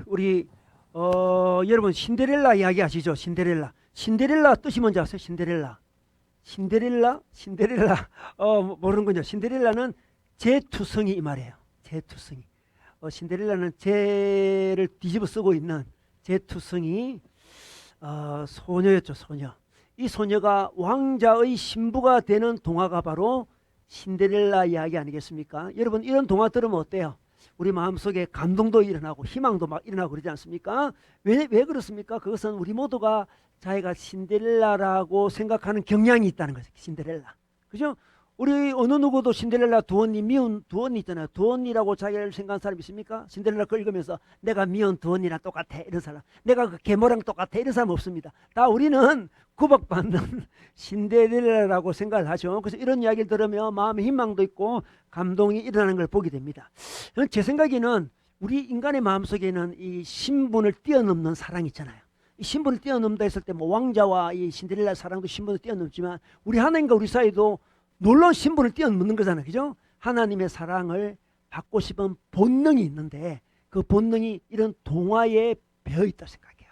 우리 여러분 신데렐라 이야기 아시죠? 신데렐라 뜻이 뭔지 아세요? 신데렐라 모르는군요. 신데렐라는 재투성이 이 말이에요. 재투성이. 신데렐라는 재를 뒤집어 쓰고 있는 재투성이 소녀였죠. 소녀. 이 소녀가 왕자의 신부가 되는 동화가 바로 신데렐라 이야기 아니겠습니까? 여러분 이런 동화 들으면 어때요? 우리 마음속에 감동도 일어나고 희망도 막 일어나고 그러지 않습니까? 왜 그렇습니까? 그것은 우리 모두가 자기가 신데렐라라고 생각하는 경향이 있다는 거죠. 신데렐라. 그죠? 우리 어느 누구도 신데렐라 두언니, 미운 두언니 있잖아요. 두언니라고 자기를 생각하는 사람 있습니까? 신데렐라 걸 읽으면서 내가 미운 두언니랑 똑같아 이런 사람, 내가 그 계모랑 똑같아 이런 사람 없습니다. 다 우리는 구박받는 신데렐라라고 생각을 하죠. 그래서 이런 이야기를 들으면 마음에 희망도 있고 감동이 일어나는 걸 보게 됩니다. 제 생각에는 우리 인간의 마음속에는 이 신분을 뛰어넘는 사랑이 있잖아요. 이 신분을 뛰어넘다 했을 때 뭐 왕자와 이 신데렐라 사랑도 신분을 뛰어넘지만 우리 하나님과 우리 사이도 놀라운 신분을 뛰어넘는 거잖아요. 그죠? 하나님의 사랑을 받고 싶은 본능이 있는데 그 본능이 이런 동화에 배어 있다 생각해요.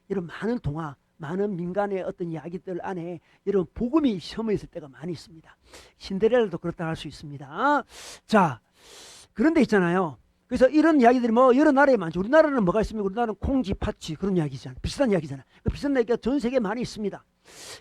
이런 많은 동화, 많은 민간의 어떤 이야기들 안에 이런 복음이 셔머 있을 때가 많이 있습니다. 신데렐라도 그렇다 할 수 있습니다. 자, 그런데 있잖아요. 그래서 이런 이야기들이 뭐 여러 나라에 많죠. 우리나라는 뭐가 있습니까? 우리나라는 콩쥐, 파쥐 그런 이야기잖아요. 비슷한 이야기잖아요. 그 비슷한 이야기가 전 세계에 많이 있습니다.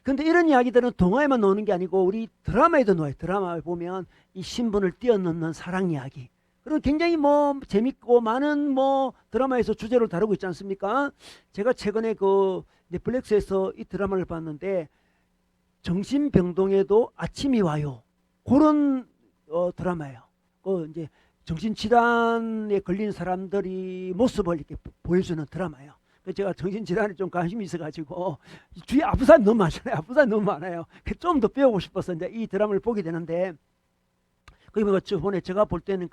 그런데 이런 이야기들은 동화에만 나오는 게 아니고 우리 드라마에도 나와요. 드라마에 보면 이 신분을 뛰어넘는 사랑 이야기. 그리고 굉장히 뭐 재밌고 많은 뭐 드라마에서 주제를 다루고 있지 않습니까? 제가 최근에 그 넷플릭스에서 이 드라마를 봤는데 정신병동에도 아침이 와요. 그런 드라마예요. 이제 정신질환에 걸린 사람들이 모습을 이렇게 보여주는 드라마예요. 그래서 제가 정신질환에 좀 관심이 있어가지고 주위에 아픈 사람이 너무 많잖아요. 아픈 사람이 너무 많아요. 좀 더 배우고 싶어서 이제 이 드라마를 보게 되는데 거기 뭐 저번에 제가 볼 때는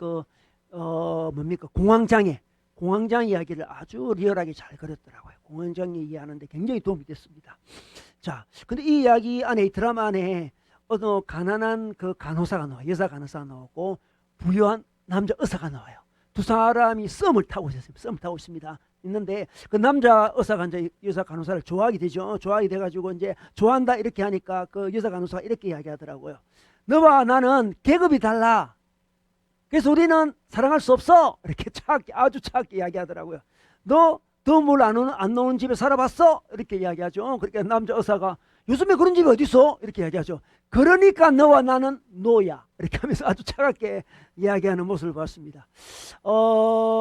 뭡니까 공황장애 이야기를 아주 리얼하게 잘 그렸더라고요. 공황장애 이해하는데 굉장히 도움이 됐습니다. 자, 근데 이 이야기 안에 이 드라마 안에 어느 가난한 그 간호사가 나와요. 여자 간호사가 나오고 부유한 남자 의사가 나와요. 두 사람이 썸을 타고 있었어요. 썸을 타고 있습니다. 있는데 그 남자 의사가 이제 여자 간호사를 좋아하게 되죠. 좋아하게 돼가지고 이제 좋아한다 이렇게 하니까 그 여자 간호사가 이렇게 이야기하더라고요. 너와 나는 계급이 달라. 그래서 우리는 사랑할 수 없어. 이렇게 아주 차갑게 이야기하더라고요. 너 물 안 나오는 집에 살아봤어? 이렇게 이야기하죠. 그러니까 남자 의사가 요즘에 그런 집이 어디 있어? 이렇게 이야기하죠. 그러니까 너와 나는 노야. 이렇게 하면서 아주 차갑게 이야기하는 모습을 봤습니다.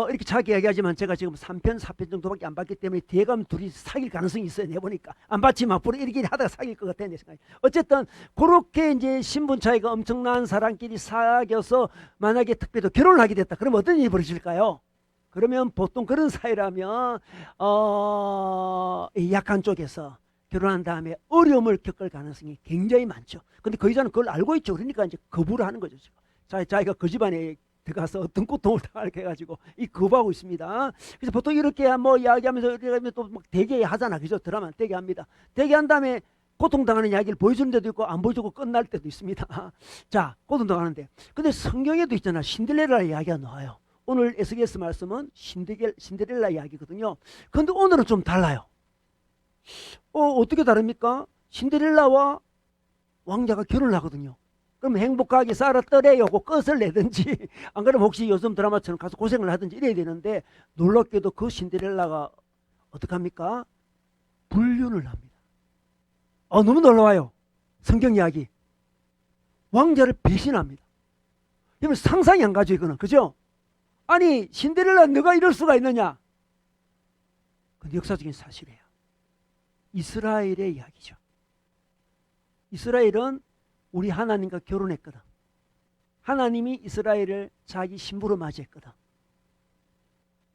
이렇게 차갑게 이야기하지만 제가 지금 3편, 4편 정도밖에 안 봤기 때문에 뒤에 가면 둘이 사귈 가능성이 있어요. 내보니까. 안 봤지만 앞으로 이렇게 하다가 사귈 것 같아요. 내 생각에. 어쨌든 그렇게 이제 신분 차이가 엄청난 사람끼리 사귀어서 만약에 특별히 결혼을 하게 됐다. 그러면 어떤 일이 벌어질까요? 그러면 보통 그런 사이라면 약한 쪽에서 결혼한 다음에 어려움을 겪을 가능성이 굉장히 많죠. 근데 그 여자는 그걸 알고 있죠. 그러니까 이제 거부를 하는 거죠. 자기가 그 집안에 들어가서 어떤 고통을 당할까 해가지고 이 거부하고 있습니다. 그래서 보통 이렇게 뭐 이야기하면서 이렇게 또 막 대개 하잖아. 그죠? 드라마 대개 합니다. 대개 한 다음에 고통당하는 이야기를 보여주는 데도 있고 안 보여주고 끝날 때도 있습니다. 자, 고통당하는데. 근데 성경에도 있잖아. 신데렐라 이야기가 나와요. 오늘 에스겔서 말씀은 신데렐라 이야기거든요. 그런데 오늘은 좀 달라요. 어떻게 다릅니까? 신데렐라와 왕자가 결혼을 하거든요. 그럼 행복하게 살았더래요. 그 끝을 내든지 안 그러면 혹시 요즘 드라마처럼 가서 고생을 하든지 이래야 되는데 놀랍게도 그 신데렐라가 어떡합니까? 불륜을 합니다. 너무 놀라워요. 성경 이야기. 왕자를 배신합니다. 여러분 상상이 안 가죠 이거는. 그죠? 아니 신데렐라 너가 이럴 수가 있느냐? 근데 역사적인 사실이에요. 이스라엘의 이야기죠. 이스라엘은 우리 하나님과 결혼했거든. 하나님이 이스라엘을 자기 신부로 맞이했거든.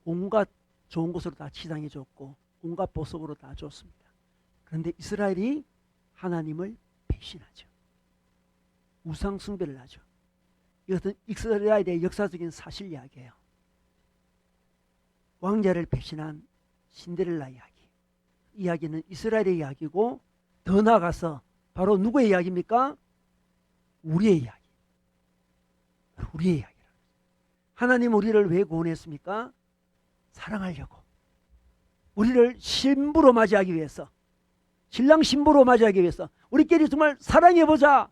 온갖 좋은 것으로 다 치장해 줬고 온갖 보석으로 다 줬습니다. 그런데 이스라엘이 하나님을 배신하죠. 우상 숭배를 하죠. 이것은 이스라엘의 역사적인 사실 이야기예요. 왕자를 배신한 신데렐라 이야기. 이야기는 이스라엘의 이야기고 더 나아가서 바로 누구의 이야기입니까? 우리의 이야기. 우리의 이야기라. 하나님 우리를 왜 구원했습니까? 사랑하려고, 우리를 신부로 맞이하기 위해서, 신랑 신부로 맞이하기 위해서 우리끼리 정말 사랑해보자,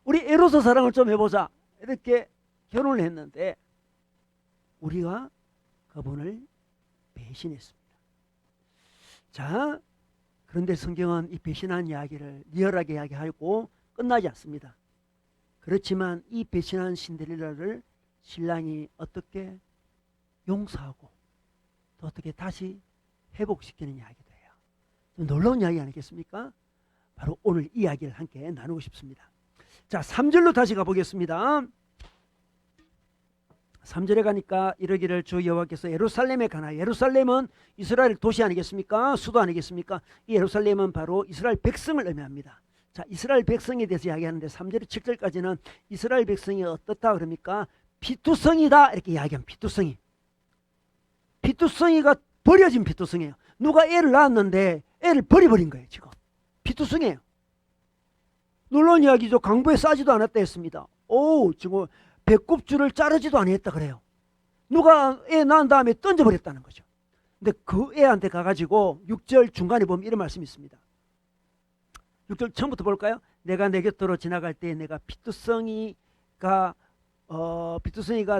우리 에로서 사랑을 좀 해보자, 이렇게 결혼을 했는데 우리가 그분을 배신했습니다. 자, 그런데 성경은 이 배신한 이야기를 리얼하게 이야기하고 끝나지 않습니다. 그렇지만 이 배신한 신데렐라를 신랑이 어떻게 용서하고 또 어떻게 다시 회복시키는 이야기도 해요. 좀 놀라운 이야기 아니겠습니까? 바로 오늘 이 이야기를 함께 나누고 싶습니다. 자, 3절로 다시 가보겠습니다. 3절에 가니까 이러기를 주 여호와께서 예루살렘에 가나, 예루살렘은 이스라엘 도시 아니겠습니까? 수도 아니겠습니까? 이 예루살렘은 바로 이스라엘 백성을 의미합니다. 자, 이스라엘 백성에 대해서 이야기하는데 3절 7절까지는 이스라엘 백성이 어떻다 그럽니까? 피투성이다 이렇게 이야기합니다. 피투성이. 피투성이가 버려진 피투성이에요. 누가 애를 낳았는데 애를 버려버린 거예요. 지금 피투성이에요. 놀라운 이야기죠. 강보에 싸지도 않았다 했습니다. 오, 지금 배꼽줄을 자르지도 않았다 그래요. 누가 애 낳은 다음에 던져버렸다는 거죠. 근데 그 애한테 가가지고 6절 중간에 보면 이런 말씀이 있습니다. 6절 처음부터 볼까요? 내가 내 곁으로 지나갈 때 내가 피투성이가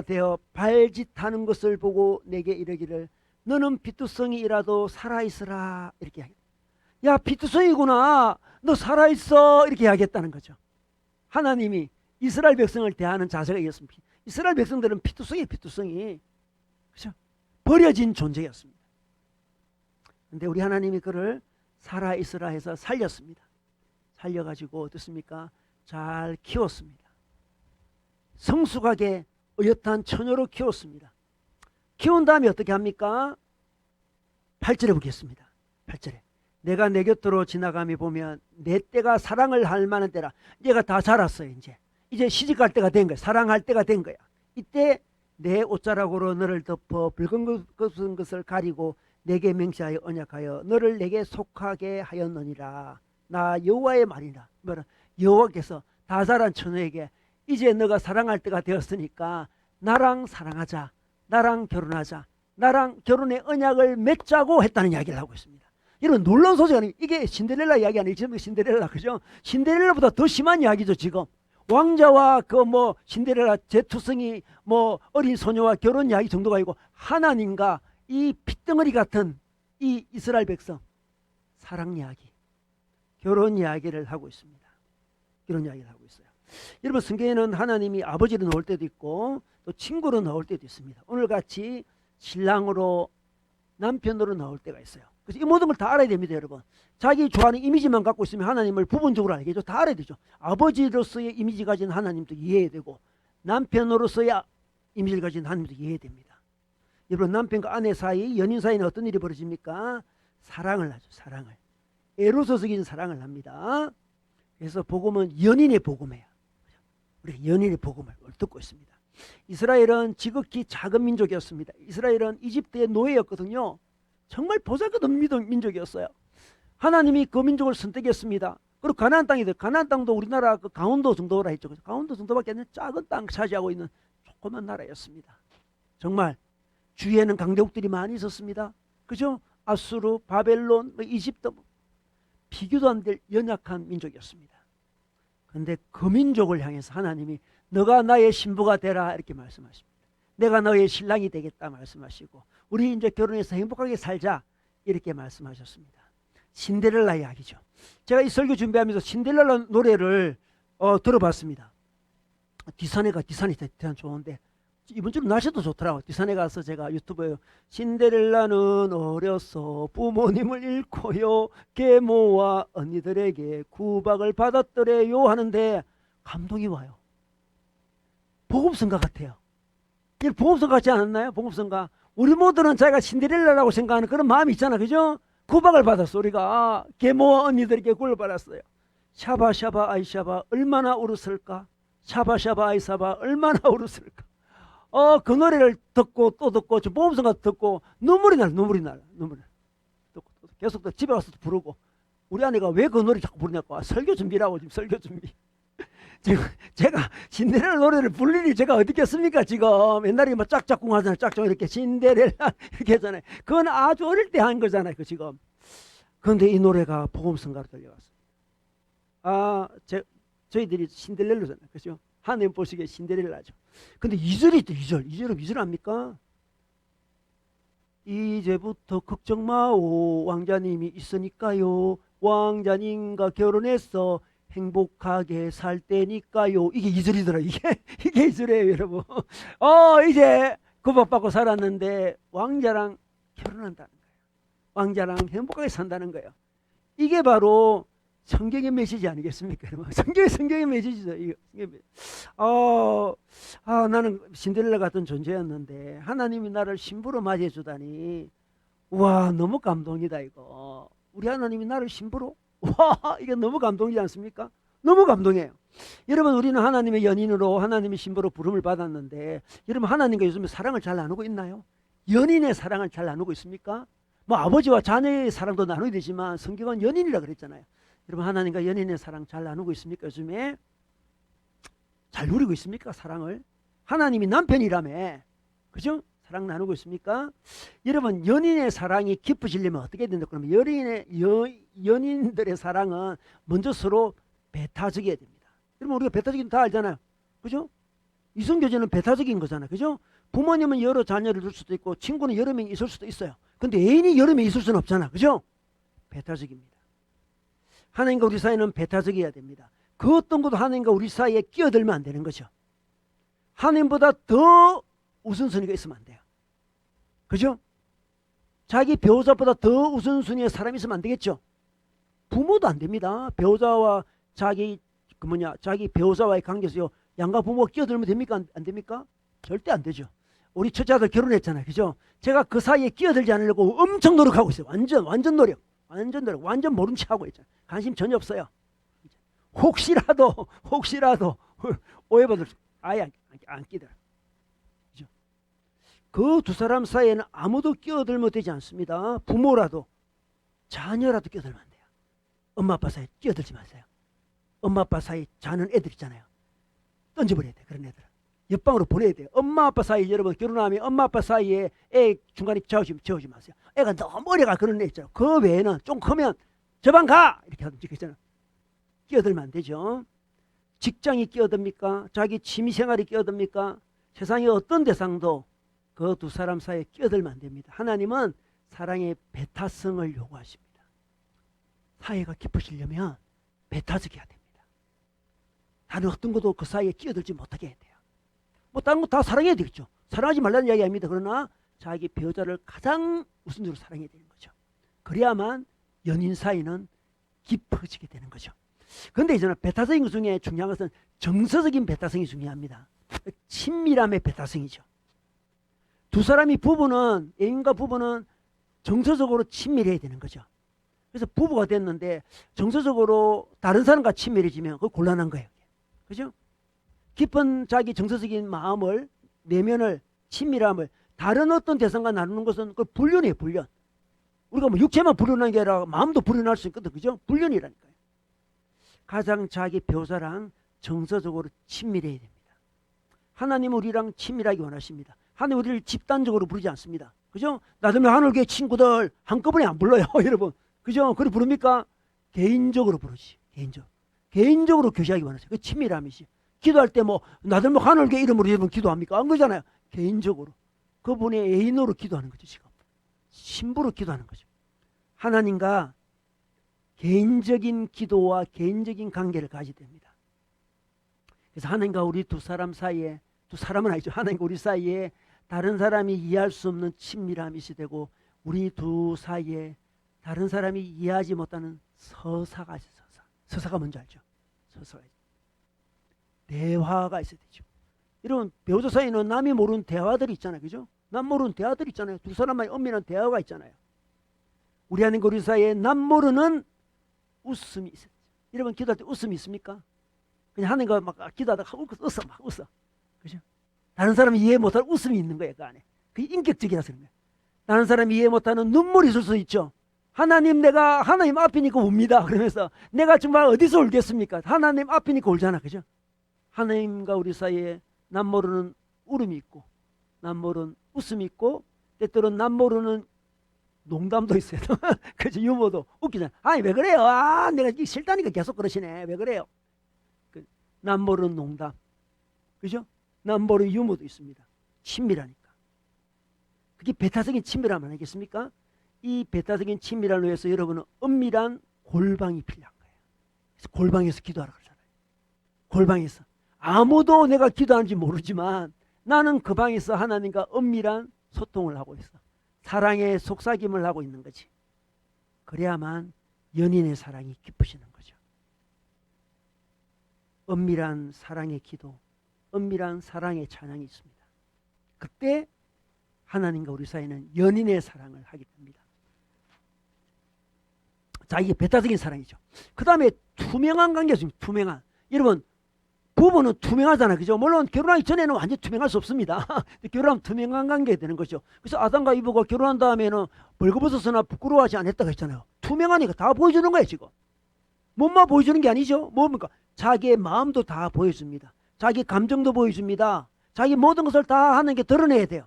되어 발짓하는 것을 보고 내게 이르기를 너는 피투성이라도 살아있으라 이렇게 이야기해요. 야, 피투성이구나, 너 살아있어 이렇게 이야기했다는 거죠. 하나님이 이스라엘 백성을 대하는 자세가 이었습니다. 이스라엘 백성들은 피투성이 그렇죠? 버려진 존재였습니다. 그런데 우리 하나님이 그를 살아있으라 해서 살렸습니다. 살려가지고 어떻습니까? 잘 키웠습니다. 성숙하게 어엿한 처녀로 키웠습니다. 키운 다음에 어떻게 합니까? 8절에 보겠습니다. 8절에 내가 내 곁으로 지나가며 보면 내 때가 사랑을 할 만한 때라. 얘가 다 자랐어요. 이제 시집갈 때가 된 거야. 사랑할 때가 된 거야. 이때 내 옷자락으로 너를 덮어 붉은 것을 가리고 내게 맹세하여 언약하여 너를 내게 속하게 하였느니라. 나 여호와의 말이라. 뭐라? 여호와께서 다 자란 처녀에게 이제 너가 사랑할 때가 되었으니까 나랑 사랑하자, 나랑 결혼하자, 나랑 결혼의 언약을 맺자고 했다는 이야기를 하고 있습니다. 여러분, 놀라운 소식이 아니에요. 이게 신데렐라 이야기 아니에요. 신데렐라, 그죠? 신데렐라보다 더 심한 이야기죠. 지금 왕자와 신데렐라 제투성이 어린 소녀와 결혼 이야기 정도가 아니고 하나님과 이 핏덩어리 같은 이 이스라엘 백성 사랑 이야기, 결혼 이야기를 하고 있습니다. 결혼 이야기를 하고 있어요. 여러분, 성경에는 하나님이 아버지로 나올 때도 있고 또 친구로 나올 때도 있습니다. 오늘같이 신랑으로, 남편으로 나올 때가 있어요. 그래서 이 모든 걸 다 알아야 됩니다. 여러분, 자기 좋아하는 이미지만 갖고 있으면 하나님을 부분적으로 알겠죠. 다 알아야 되죠. 아버지로서의 이미지 가진 하나님도 이해해야 되고 남편으로서의 이미지를 가진 하나님도 이해해야 됩니다. 여러분, 남편과 아내 사이, 연인 사이는 어떤 일이 벌어집니까? 사랑을 하죠. 사랑을. 에로서적인 사랑을 합니다. 그래서 복음은 연인의 복음이에요. 우리가 연인의 복음을 듣고 있습니다. 이스라엘은 지극히 작은 민족이었습니다. 이스라엘은 이집트의 노예였거든요. 정말 보잘것없는 민족이었어요. 하나님이 그 민족을 선택했습니다. 그리고 가나안 땅이들, 가나안 땅도 우리나라 그 강원도 정도라 했죠. 강원도 정도밖에 안 되는 작은 땅 차지하고 있는 조그만 나라였습니다. 정말 주위에는 강대국들이 많이 있었습니다. 그죠? 아수르, 바벨론, 이집트, 비교도 안 될 연약한 민족이었습니다. 그런데 그 민족을 향해서 하나님이 너가 나의 신부가 되라 이렇게 말씀하십니다. 내가 너의 신랑이 되겠다 말씀하시고 우리 이제 결혼해서 행복하게 살자 이렇게 말씀하셨습니다. 신데렐라 이야기죠. 제가 이 설교 준비하면서 신데렐라 노래를 들어봤습니다. 디산이 좋은데 이번 주는 날씨도 좋더라고요. 디산에 가서 제가 유튜브에 신데렐라는 어려서 부모님을 잃고요 계모와 언니들에게 구박을 받았더래요 하는데 감동이 와요. 복음성가 같아요. 복음성 같지 않았나요? 복음성가. 우리 모두는 자기가 신데렐라라고 생각하는 그런 마음이 있잖아. 그죠? 구박을 받았어. 우리가 계모와 언니들에게 구박을 받았어요. 샤바샤바 아이샤바 얼마나 울었을까? 샤바샤바 아이사바 얼마나 울었을까? 그 노래를 듣고 또 듣고 저 복음성가 듣고 눈물이 나. 계속 또 집에 가서 또 부르고 우리 아내가 왜 그 노래 자꾸 부르냐고. 설교 준비라고 지금 설교 준비. 지금 제가 신데렐라 노래를 부를 일이 제가 어디 있겠습니까? 지금 옛날에 뭐 짝짝꿍 하잖아요. 짝짝 이렇게 신데렐라 이렇게 하잖아요. 그건 아주 어릴 때 한 거잖아요. 그 지금. 그런데 이 노래가 복음성가로 들려왔어요. 저희들이 신데렐라잖아요. 그죠? 하나님 보시기에 신데렐라죠. 근데 2절이 있대. 2절 압니까? 이제부터 걱정 마오. 왕자님이 있으니까요. 왕자님과 결혼해서 행복하게 살 때니까요. 이게 2절이더라. 이게 2절이에요, 여러분. 이제 구박받고 살았는데 왕자랑 결혼한다는 거예요. 왕자랑 행복하게 산다는 거예요. 이게 바로 성경의 메시지 아니겠습니까, 여러분? 성경의 메시지죠. 나는 신데렐라 같은 존재였는데 하나님이 나를 신부로 맞이해 주다니, 와, 너무 감동이다 이거. 우리 하나님이 나를 신부로? 와, 이게 너무 감동이지 않습니까? 너무 감동해요. 여러분, 우리는 하나님의 연인으로, 하나님의 신부로 부름을 받았는데, 여러분, 하나님과 요즘에 사랑을 잘 나누고 있나요? 연인의 사랑을 잘 나누고 있습니까? 뭐 아버지와 자녀의 사랑도 나누어야 되지만 성경은 연인이라 그랬잖아요. 여러분, 하나님과 연인의 사랑 잘 나누고 있습니까? 요즘에 잘 누리고 있습니까? 사랑을. 하나님이 남편이라며, 그죠? 사랑 나누고 있습니까? 여러분, 연인의 사랑이 깊어지려면 어떻게 된다? 그러면 연인들의 사랑은 먼저 서로 배타적이어야 됩니다. 여러분, 우리가 배타적인 다 알잖아요. 그죠? 이성교제는 배타적인 거잖아요. 그죠? 부모님은 여러 자녀를 둘 수도 있고 친구는 여러 명이 있을 수도 있어요. 근데 애인이 여러 명 있을 수는 없잖아. 그죠? 배타적입니다. 하나님과 우리 사이는 배타적이어야 됩니다. 그 어떤 것도 하나님과 우리 사이에 끼어들면 안 되는 거죠. 하나님보다 더 우선순위가 있으면 안 돼요. 그죠? 자기 배우자보다 더 우선순위의 사람이 있으면 안 되겠죠. 부모도 안 됩니다. 배우자와 자기 배우자와의 관계에서 양가 부모가 끼어들면 됩니까? 안 됩니까? 절대 안 되죠. 우리 첫째 아들 결혼했잖아요. 그죠? 제가 그 사이에 끼어들지 않으려고 엄청 노력하고 있어요. 완전 노력. 완전 모른 체 하고 있잖아요. 관심 전혀 없어요. 혹시라도 오해받을 수, 아예 안 끼더라. 그죠? 그 두 사람 사이에는 아무도 끼어들면 되지 않습니다. 부모라도, 자녀라도 끼어들면 안 돼요. 엄마 아빠 사이에 끼어들지 마세요. 엄마 아빠 사이 자는 애들 있잖아요. 던져버려야 돼. 그런 애들은 옆방으로 보내야 돼요. 엄마 아빠 사이, 여러분 결혼하면 엄마 아빠 사이에 애 중간에 재우지 마세요. 애가 너무 어려가 그런 애 있잖아요. 그 외에는 좀 크면 저 방 가! 이렇게 하든지 그렇잖아요. 끼어들면 안 되죠. 직장이 끼어듭니까? 자기 취미생활이 끼어듭니까? 세상의 어떤 대상도 그 두 사람 사이에 끼어들면 안 됩니다. 하나님은 사랑의 배타성을 요구하십니다. 사이가 깊어지려면 배타적이어야 됩니다. 다른 어떤 것도 그 사이에 끼어들지 못하게 해야 돼요. 뭐 다른 거 다 사랑해야 되겠죠. 사랑하지 말라는 이야기 아닙니다. 그러나 자기 배우자를 가장 우선적으로 사랑해야 되는 거죠. 그래야만 연인 사이는 깊어지게 되는 거죠. 그런데 이제는 배타성인 것 중에 중요한 것은 정서적인 배타성이 중요합니다. 친밀함의 배타성이죠. 두 사람이 애인과 부부는 정서적으로 친밀해야 되는 거죠. 그래서 부부가 됐는데 정서적으로 다른 사람과 친밀해지면 그거 곤란한 거예요. 그죠? 깊은 자기 정서적인 마음을, 내면을, 친밀함을 다른 어떤 대상과 나누는 것은 그 불륜이에요, 불륜. 우리가 뭐 육체만 불륜한 게 아니라 마음도 불륜할 수 있거든. 그죠? 불륜이라니까요. 가장 자기 배우자랑 정서적으로 친밀해야 됩니다. 하나님은 우리랑 친밀하기 원하십니다. 하나님 우리를 집단적으로 부르지 않습니다. 그죠? 나들면 하늘교회 친구들 한꺼번에 안 불러요, 여러분. 그죠? 그래 부릅니까? 개인적으로 부르지. 개인적으로 교제하기 원하세요. 그 친밀함이지. 기도할 때 뭐 나들목 하늘교회 이름으로 여러분 기도합니까? 안 그러잖아요. 개인적으로. 그분의 애인으로 기도하는 거죠. 지금 신부로 기도하는 거죠. 하나님과 개인적인 기도와 개인적인 관계를 가지게 됩니다. 그래서 하나님과 우리 두 사람 사이에, 두 사람은 아니죠. 하나님과 우리 사이에 다른 사람이 이해할 수 없는 친밀함이 되고 우리 두 사이에 다른 사람이 이해하지 못하는 서사가 있어요. 서사가 뭔지 알죠? 서사가 있어요. 대화가 있어야 되죠. 여러분, 배우자 사이는 남이 모르는 대화들이 있잖아요. 그죠? 남 모르는 대화들이 있잖아요. 두 사람만의 엄밀한 대화가 있잖아요. 우리 하나님과 우리 사이에 남 모르는 웃음이 있어요. 여러분, 기도할 때 웃음이 있습니까? 그냥 하나님과 막 기도하다가 막 웃어. 그죠? 다른 사람이 이해 못할 웃음이 있는 거예요. 그 안에. 그게 인격적이라서 그런 거예요. 다른 사람이 이해 못하는 눈물이 있을 수 있죠. 내가 하나님 앞이니까 웁니다. 그러면서 내가 정말 어디서 울겠습니까? 하나님 앞이니까 울잖아. 그죠? 하나님과 우리 사이에 남모르는 울음이 있고 남모르는 웃음이 있고 때때로 남모르는 농담도 있어요. 그죠? 유머도 웃기잖아요. 아니 왜 그래요? 아 내가 싫다니까 계속 그러시네. 왜 그래요? 그 남모르는 농담, 그죠? 남모르는 유머도 있습니다. 친밀하니까. 그게 배타적인 친밀함 아니겠습니까? 이 배타적인 친밀함을 위해서 여러분은 은밀한 골방이 필요한 거예요. 그래서 골방에서 기도하라 그러잖아요. 골방에서 아무도 내가 기도하는지 모르지만 나는 그 방에서 하나님과 은밀한 소통을 하고 있어. 사랑의 속삭임을 하고 있는 거지. 그래야만 연인의 사랑이 깊어지는 거죠. 은밀한 사랑의 기도, 은밀한 사랑의 찬양이 있습니다. 그때 하나님과 우리 사이는 연인의 사랑을 하게 됩니다. 자, 이게 배타적인 사랑이죠. 그 다음에 투명한 관계가 있습니다. 투명한. 여러분, 부부는 투명하잖아요. 그죠? 물론 결혼하기 전에는 완전히 투명할 수 없습니다. 결혼하면 투명한 관계가 되는 거죠. 그래서 아담과 이브가 결혼한 다음에는 벌거벗었으나 부끄러워하지 않았다고 했잖아요. 투명하니까 다 보여주는 거예요, 지금. 몸만 보여주는 게 아니죠. 뭡니까? 자기의 마음도 다 보여줍니다. 자기 감정도 보여줍니다. 자기 모든 것을 다 하는 게 드러내야 돼요.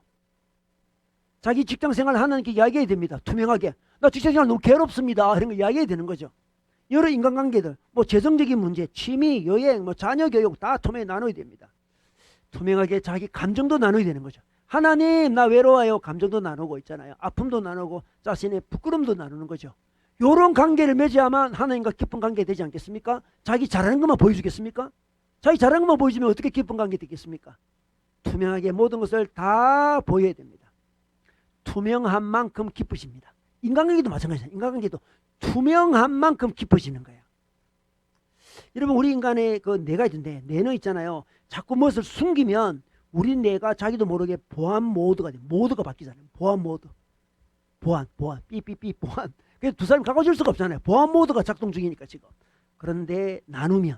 자기 직장생활 하는 게 이야기해야 됩니다. 투명하게. 나 직장생활 너무 괴롭습니다. 이런 거 이야기해야 되는 거죠. 여러 인간관계들, 뭐 재정적인 문제, 취미, 여행, 뭐 자녀 교육 다 투명하게 나눠야 됩니다. 투명하게 자기 감정도 나눠야 되는 거죠. 하나님 나 외로워요. 감정도 나누고 있잖아요. 아픔도 나누고 자신의 부끄러움도 나누는 거죠. 이런 관계를 맺어야만 하나님과 깊은 관계 되지 않겠습니까? 자기 잘하는 것만 보여주겠습니까? 자기 잘하는 것만 보여주면 어떻게 깊은 관계 되겠습니까? 투명하게 모든 것을 다 보여야 됩니다. 투명한 만큼 깊어집니다. 인간관계도 마찬가지예요. 인간관계도 투명한 만큼 깊어지는 거예요. 여러분 우리 인간의 그 뇌가 있는데 뇌는 있잖아요. 자꾸 무엇을 숨기면 우리 뇌가 자기도 모르게 보안 모드가 돼요. 모드가 바뀌잖아요. 보안 모드. 보안, 삐삐삐 보안. 그래서 두 사람이 가까워질 수가 없잖아요. 보안 모드가 작동 중이니까 지금. 그런데 나누면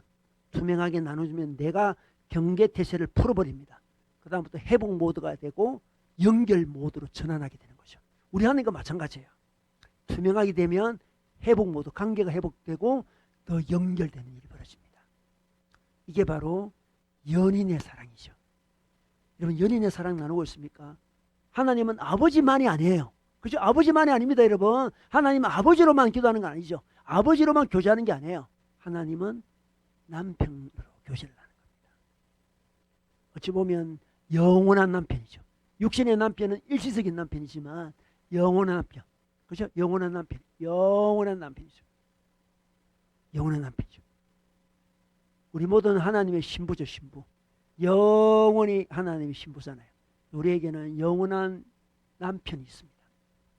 투명하게 나눠주면 뇌가 경계 태세를 풀어버립니다. 그 다음부터 회복 모드가 되고 연결 모드로 전환하게 되는 거죠. 우리 하는 거 마찬가지예요. 투명하게 되면 회복 모드, 관계가 회복되고 더 연결되는 일이 벌어집니다. 이게 바로 연인의 사랑이죠. 여러분 연인의 사랑 나누고 있습니까? 하나님은 아버지만이 아니에요. 그죠? 아버지만이 아닙니다, 여러분. 하나님은 아버지로만 기도하는 건 아니죠. 아버지로만 교제하는 게 아니에요. 하나님은 남편으로 교제를 하는 겁니다. 어찌 보면 영원한 남편이죠. 육신의 남편은 일시적인 남편이지만 영원한 남편. 그죠? 영원한 남편. 영원한 남편이죠. 영원한 남편이죠. 우리 모두는 하나님의 신부죠, 신부. 영원히 하나님의 신부잖아요. 우리에게는 영원한 남편이 있습니다.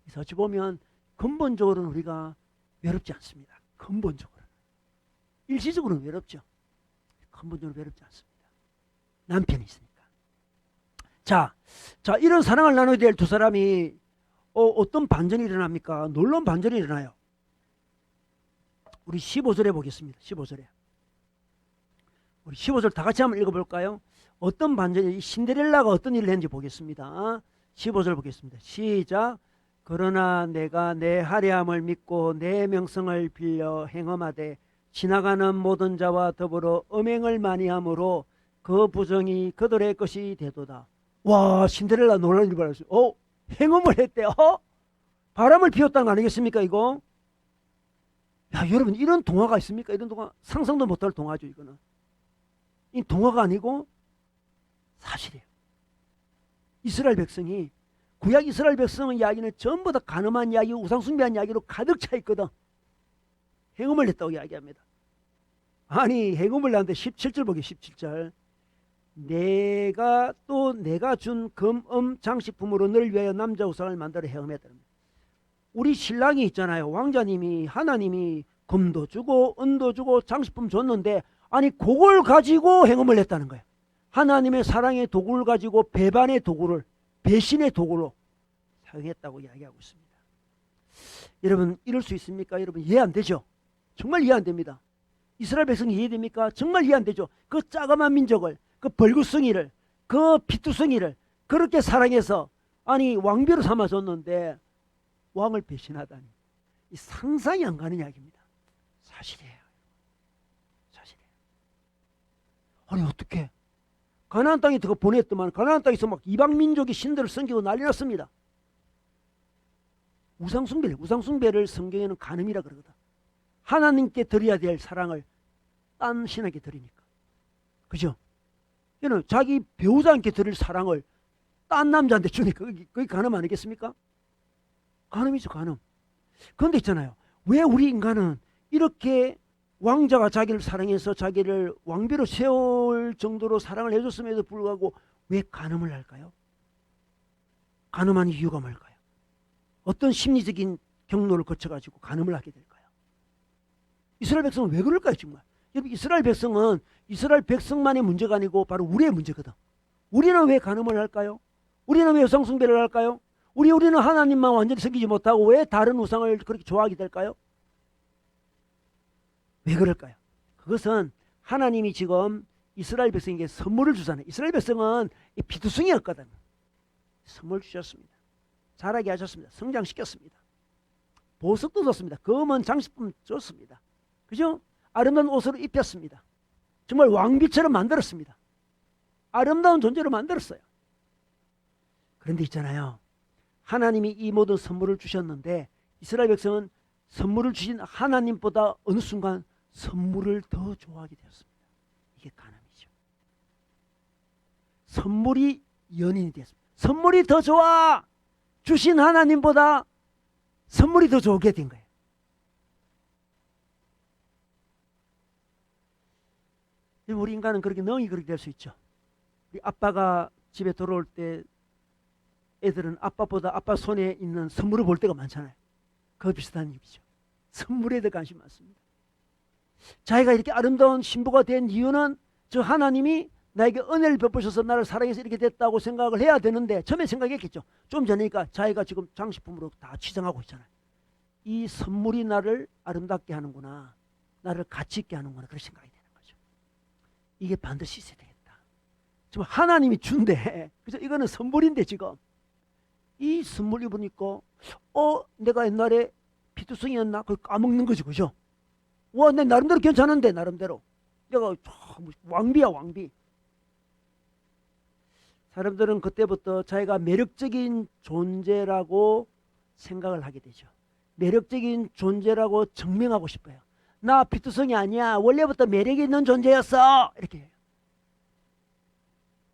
그래서 어찌 보면 근본적으로는 우리가 외롭지 않습니다. 근본적으로는. 일시적으로는 외롭죠. 근본적으로 외롭지 않습니다. 남편이 있으니까. 자, 이런 사랑을 나눠야 될 두 사람이 어떤 반전이 일어납니까? 놀라운 반전이 일어나요. 우리 15절에 보겠습니다. 15절에. 우리 15절 다 같이 한번 읽어볼까요? 어떤 반전이, 신데렐라가 어떤 일을 했는지 보겠습니다. 15절 보겠습니다. 시작. 그러나 내가 내 화려함을 믿고 내 명성을 빌려 행엄하되 지나가는 모든 자와 더불어 음행을 많이 하므로 그 부정이 그들의 것이 되도다. 와, 신데렐라 놀라운 일을 벌였어요. 행음을 했대요. 바람을 피웠다는 거 아니겠습니까, 이거? 야, 여러분, 이런 동화가 있습니까? 이런 동화, 상상도 못할 동화죠, 이거는. 이 동화가 아니고 사실이에요. 이스라엘 백성이, 구약 이스라엘 백성의 이야기는 전부 다 간음한 이야기, 우상숭배한 이야기로 가득 차 있거든. 행음을 했다고 이야기합니다. 아니, 행음을 하는데 17절 보기, 17절. 내가 준 금음 장식품으로 늘 위하여 남자 우상을 만들어 헤엄했다. 우리 신랑이 있잖아요. 왕자님이, 하나님이 금도 주고 은도 주고 장식품 줬는데 아니 그걸 가지고 행음을 했다는 거예요. 하나님의 사랑의 도구를 가지고 배반의 도구를, 배신의 도구로 사용했다고 이야기하고 있습니다. 여러분 이럴 수 있습니까? 여러분 이해 안 되죠? 정말 이해 안 됩니다. 이스라엘 백성이 이해됩니까? 정말 이해 안 되죠. 그 짜감한 민족을, 그 벌구덩이를, 그 피투성이를 그렇게 사랑해서 아니 왕비로 삼아줬는데 왕을 배신하다니, 이 상상이 안 가는 이야기입니다. 사실이에요. 사실이에요. 아니 어떻게? 가나안 땅에 들어 보냈더만 가나안 땅에서 막 이방 민족의 신들을 섬기고 난리 났습니다. 우상숭배를 성경에는 간음이라 그러거든. 하나님께 드려야 될 사랑을 딴 신에게 드리니까. 그죠? 얘는 자기 배우자한테 드릴 사랑을 딴 남자한테 주니까 그게 간음 아니겠습니까? 간음이죠, 간음. 그런데 있잖아요. 왜 우리 인간은 이렇게 왕자가 자기를 사랑해서 자기를 왕비로 세울 정도로 사랑을 해줬음에도 불구하고 왜 간음을 할까요? 간음하는 이유가 뭘까요? 어떤 심리적인 경로를 거쳐가지고 간음을 하게 될까요? 이스라엘 백성은 왜 그럴까요, 정말? 여러분, 이스라엘 백성은 이스라엘 백성만의 문제가 아니고 바로 우리의 문제거든. 우리는 왜 간음을 할까요? 우리는 왜 우상숭배를 할까요? 우리는 하나님만 완전히 섬기지 못하고 왜 다른 우상을 그렇게 좋아하게 될까요? 왜 그럴까요? 그것은 하나님이 지금 이스라엘 백성에게 선물을 주잖아요. 이스라엘 백성은 피투성이었거든. 선물 주셨습니다. 자라게 하셨습니다. 성장시켰습니다. 보석도 줬습니다. 검은 장식품 줬습니다. 그죠? 아름다운 옷을 입혔습니다. 정말 왕비처럼 만들었습니다. 아름다운 존재로 만들었어요. 그런데 있잖아요. 하나님이 이 모든 선물을 주셨는데 이스라엘 백성은 선물을 주신 하나님보다 어느 순간 선물을 더 좋아하게 되었습니다. 이게 간음이죠. 선물이 연인이 되었습니다. 선물이 더 좋아! 주신 하나님보다 선물이 더 좋게 된 거예요. 우리 인간은 그렇게 능히 그렇게 될 수 있죠. 우리 아빠가 집에 돌아올 때 애들은 아빠보다 아빠 손에 있는 선물을 볼 때가 많잖아요. 그거 비슷한 얘기죠. 선물에 더 관심 많습니다. 자기가 이렇게 아름다운 신부가 된 이유는 저 하나님이 나에게 은혜를 베푸셔서 나를 사랑해서 이렇게 됐다고 생각을 해야 되는데 처음에 생각했겠죠. 좀 전이니까 자기가 지금 장식품으로 다 치장하고 있잖아요. 이 선물이 나를 아름답게 하는구나. 나를 가치 있게 하는구나. 그런 생각이 되는 거죠. 이게 반드시 있어야 되겠다. 지금 하나님이 준대. 그래서 이거는 선물인데 지금 이 선물 입으니까 내가 옛날에 피투성이었나? 그걸 까먹는 거죠. 그죠? 와, 내 나름대로 괜찮은데 나름대로. 내가 왕비야 왕비. 사람들은 그때부터 자기가 매력적인 존재라고 생각을 하게 되죠. 매력적인 존재라고 증명하고 싶어요. 나 피투성이 아니야. 원래부터 매력 있는 존재였어. 이렇게 해요.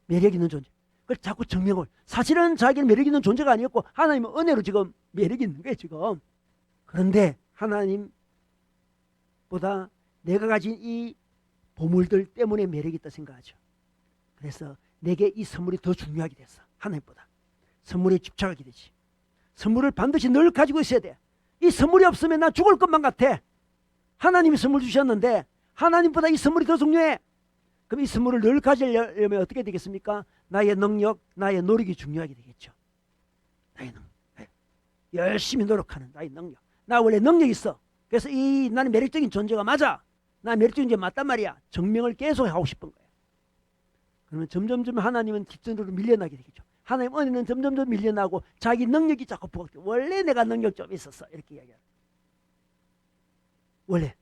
매력 있는 존재. 그걸 자꾸 증명을. 사실은 자기는 매력 있는 존재가 아니었고 하나님은 은혜로 지금 매력 있는 거예요. 지금. 그런데 하나님보다 내가 가진 이 보물들 때문에 매력이 있다 생각하죠. 그래서 내게 이 선물이 더 중요하게 됐어. 하나님보다. 선물에 집착하게 되지. 선물을 반드시 늘 가지고 있어야 돼. 이 선물이 없으면 나 죽을 것만 같아. 하나님이 선물 주셨는데 하나님보다 이 선물이 더 중요해. 그럼 이 선물을 늘 가지려면 어떻게 되겠습니까? 나의 능력, 나의 노력이 중요하게 되겠죠. 나의 능력. 열심히 노력하는 나의 능력. 나 원래 능력이 있어. 그래서 나는 매력적인 존재가 맞아. 나 매력적인 존재 맞단 말이야. 증명을 계속 하고 싶은 거야. 그러면 점점점 하나님은 뒷전으로 밀려나게 되겠죠. 하나님 은혜는 점점점 밀려나고 자기 능력이 자꾸 부각돼. 원래 내가 능력 좀 있었어. 이렇게 이야기하는. 원래.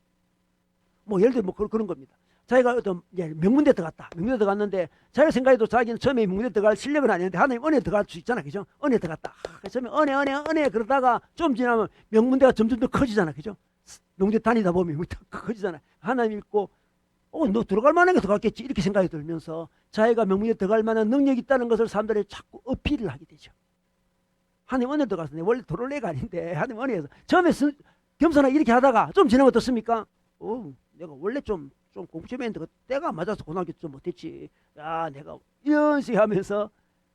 뭐 예를 들어 뭐 그런 겁니다. 자기가 어떤 명문대 들어갔다. 명문대 들어갔는데 자기가 생각해도 자기는 처음에 명문대 들어갈 실력은 아니었는데 하나님 은혜 들어갈 수 있잖아. 그죠? 은혜 들어갔다. 처음에 은혜 그러다가 좀 지나면 명문대가 점점 더 커지잖아. 그죠? 명문대 다니다 보면 커지잖아. 하나님 믿고 너 들어갈 만한 게 들어갔겠지. 이렇게 생각이 들면서 자기가 명문대 들어갈 만한 능력이 있다는 것을 사람들이 자꾸 어필을 하게 되죠. 하나님 은혜 들어갔어. 원래 들어올 애가 아닌데 하나님 은혜에서 처음에 겸손하게 이렇게 하다가 좀 지나면 어떻습니까? 내가 원래 좀 공부 좀 했는데 때가 맞아서 고등학교 좀 못했지. 야, 내가 이런 식으로 하면서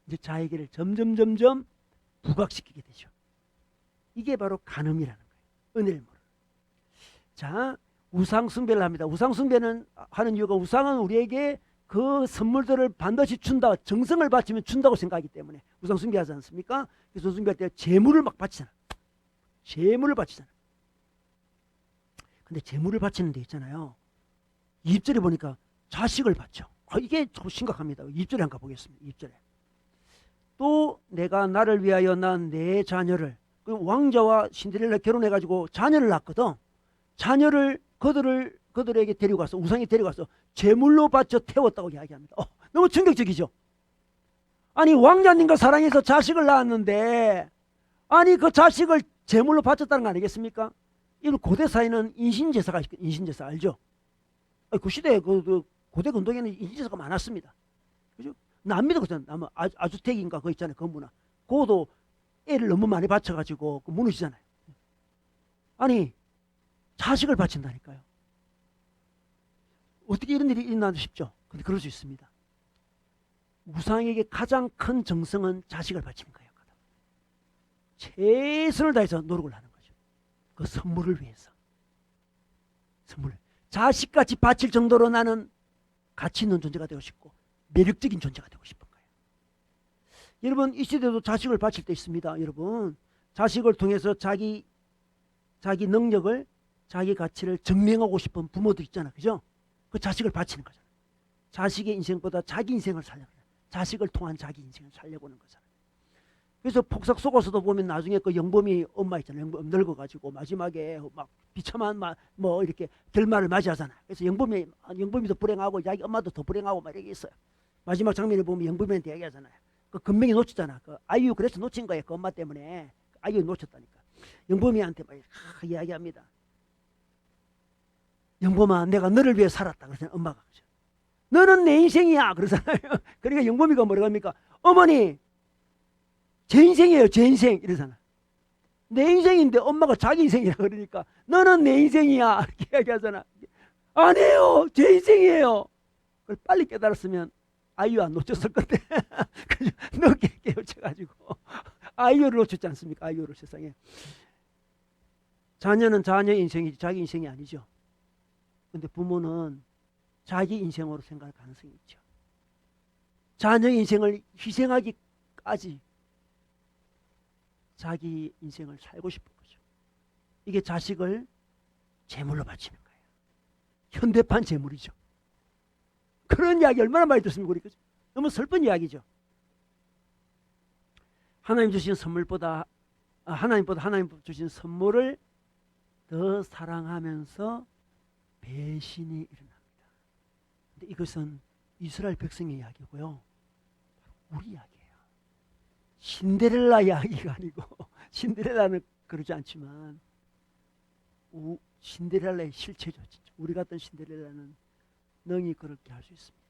이제 자기를 점점 부각시키게 되죠. 이게 바로 간음이라는 거예요. 은혜를 모르는. 자, 우상숭배를 합니다. 우상숭배는 하는 이유가 우상은 우리에게 그 선물들을 반드시 준다. 정성을 바치면 준다고 생각하기 때문에 우상숭배하지 않습니까? 그래서 우상숭배할 때 재물을 막 바치잖아. 재물을 바치잖아. 근데 재물을 바치는 데 있잖아요. 2절에 보니까 자식을 바쳐. 이게 좀 심각합니다. 2절에 한번 가보겠습니다. 2절에. 또 내가 나를 위하여 난 내 자녀를, 왕자와 신데렐라 결혼해가지고 자녀를 낳거든. 자녀를 그들을 그들에게 데려가서 우상에 데려가서 제물로 바쳐 태웠다고 이야기합니다. 너무 충격적이죠. 아니 왕자님과 사랑해서 자식을 낳았는데 아니 그 자식을 제물로 바쳤다는 거 아니겠습니까? 이런 고대 사회는 인신제사가 있거든요. 인신제사 알죠? 그 시대에 그 고대 근동에는 인신제사가 많았습니다. 그죠? 남미도 그렇잖아요. 아주택인가 그거 있잖아요. 그 문화. 그것도 애를 너무 많이 바쳐가지고 그 무너지잖아요. 아니 자식을 바친다니까요. 어떻게 이런 일이 일어나도 싶죠? 근데 그럴 수 있습니다. 우상에게 가장 큰 정성은 자식을 바치는 거예요. 최선을 다해서 노력을 하는 거죠. 그 선물을 위해서. 선물. 자식같이 바칠 정도로 나는 가치 있는 존재가 되고 싶고 매력적인 존재가 되고 싶은 거예요. 여러분 이 시대도 자식을 바칠 때 있습니다. 여러분 자식을 통해서 자기 능력을 자기 가치를 증명하고 싶은 부모들 있잖아. 그죠? 그 자식을 바치는 거잖아. 자식의 인생보다 자기 인생을 살려고 그래. 자식을 통한 자기 인생을 살려고 하는 거잖아. 그래서 폭삭 속아서도 보면 나중에 그 영범이 엄마 있잖아요. 영범 늙어가지고 마지막에 막 비참한 뭐 이렇게 결말을 맞이하잖아. 그래서 영범이도 불행하고 자기 엄마도 더 불행하고 막 이렇게 있어요. 마지막 장면을 보면 영범이한테 얘기하잖아요. 그 금명이 놓쳤잖아. 그 아이유 그래서 놓친 거예요. 그 엄마 때문에. 아이유 놓쳤다니까. 영범이한테 막 이야기합니다. 영범아 내가 너를 위해 살았다. 그래서 엄마가 그러죠. 너는 내 인생이야. 그러잖아요. 그러니까 영범이가 뭐라고 합니까? 어머니 제 인생이에요. 제 인생. 이러잖아. 내 인생인데 엄마가 자기 인생이라 그러니까 너는 내 인생이야. 이렇게 이야기하잖아. 아니에요. 제 인생이에요. 그걸 빨리 깨달았으면 아이유 안 놓쳤을 건데 늦게 깨우쳐가지고 아이유를 놓쳤지 않습니까? 아이유를 세상에. 자녀는 자녀의 인생이지 자기 인생이 아니죠. 근데 부모는 자기 인생으로 생각할 가능성이 있죠. 자녀의 인생을 희생하기까지 자기 인생을 살고 싶은 거죠. 이게 자식을 제물로 바치는 거예요. 현대판 제물이죠. 그런 이야기 얼마나 많이 듣습니까? 우리 그죠? 너무 슬픈 이야기죠. 하나님 주신 선물보다 하나님 주신 선물을 더 사랑하면서 배신이 일어납니다. 근데 이것은 이스라엘 백성의 이야기고요. 우리 이야기예요. 신데렐라 이야기가 아니고 신데렐라는 그러지 않지만 신데렐라의 실체죠. 진짜. 우리 같은 신데렐라는 능히 그렇게 할 수 있습니다.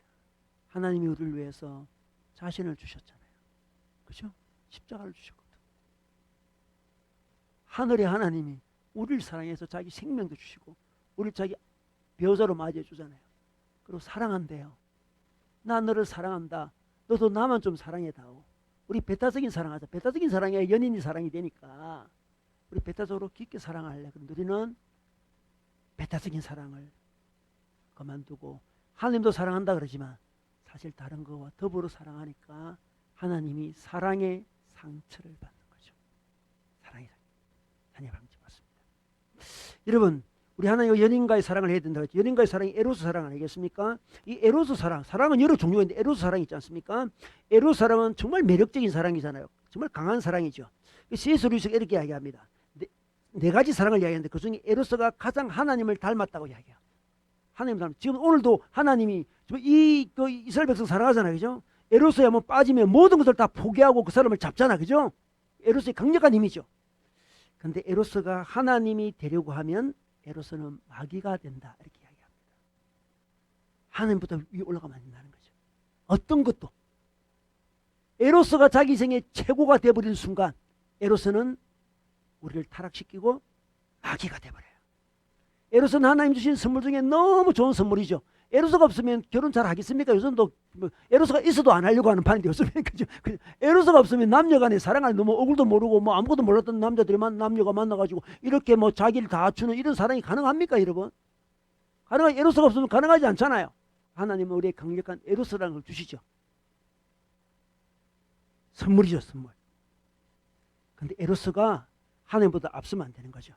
하나님이 우리를 위해서 자신을 주셨잖아요. 그렇죠? 십자가를 주셨거든. 하늘의 하나님이 우리를 사랑해서 자기 생명도 주시고 우리를 자기 배우자로 맞이해 주잖아요. 그리고 사랑한대요. 나 너를 사랑한다. 너도 나만 좀 사랑해다오. 우리 배타적인 사랑하자. 배타적인 사랑이 연인이 사랑이 되니까 우리 배타적으로 깊게 사랑할래. 그런데 우리는 배타적인 사랑을 그만두고 하나님도 사랑한다 그러지만 사실 다른 거와 더불어 사랑하니까 하나님이 사랑의 상처를 받는 거죠. 사랑의 상처 받습니다. 여러분 우리 하나님 연인과의 사랑을 해야 된다고 했죠. 연인과의 사랑이 에로스 사랑 아니겠습니까? 이 에로스 사랑은 여러 종류가 있는데 에로스 사랑이 있지 않습니까? 에로스 사랑은 정말 매력적인 사랑이잖아요. 정말 강한 사랑이죠. C.S. 루이스가 이렇게 이야기합니다. 네 가지 사랑을 이야기하는데 그중에 에로스가 가장 하나님을 닮았다고 이야기해요. 하나님 닮았. 지금 오늘도 하나님이 그 이스라엘 백성 사랑하잖아요. 그죠? 에로스에 한번 빠지면 모든 것을 다 포기하고 그 사람을 잡잖아. 그죠? 에로스의 강력한 힘이죠. 근데 에로스가 하나님이 되려고 하면 에로스는 마귀가 된다. 이렇게 이야기합니다. 하나님보다 위에 올라가면 안 된다는 거죠. 어떤 것도. 에로스가 자기 생의 최고가 되어버리는 순간 에로스는 우리를 타락시키고 마귀가 되어버려요. 에로스는 하나님 주신 선물 중에 너무 좋은 선물이죠. 에로스가 없으면 결혼 잘 하겠습니까? 요즘도 에로스가 있어도 안 하려고 하는 판인데 요즘에 그죠? 에로스가 없으면 남녀간의 사랑을 너무 얼굴도 모르고 뭐 아무것도 몰랐던 남녀가 만나가지고 이렇게 뭐 자기를 다 주는 이런 사랑이 가능합니까, 여러분? 에로스가 없으면 가능하지 않잖아요. 하나님은 우리의 강력한 에로스라는 걸 주시죠. 선물이죠, 선물. 근데 에로스가 하나님보다 앞서면 안 되는 거죠.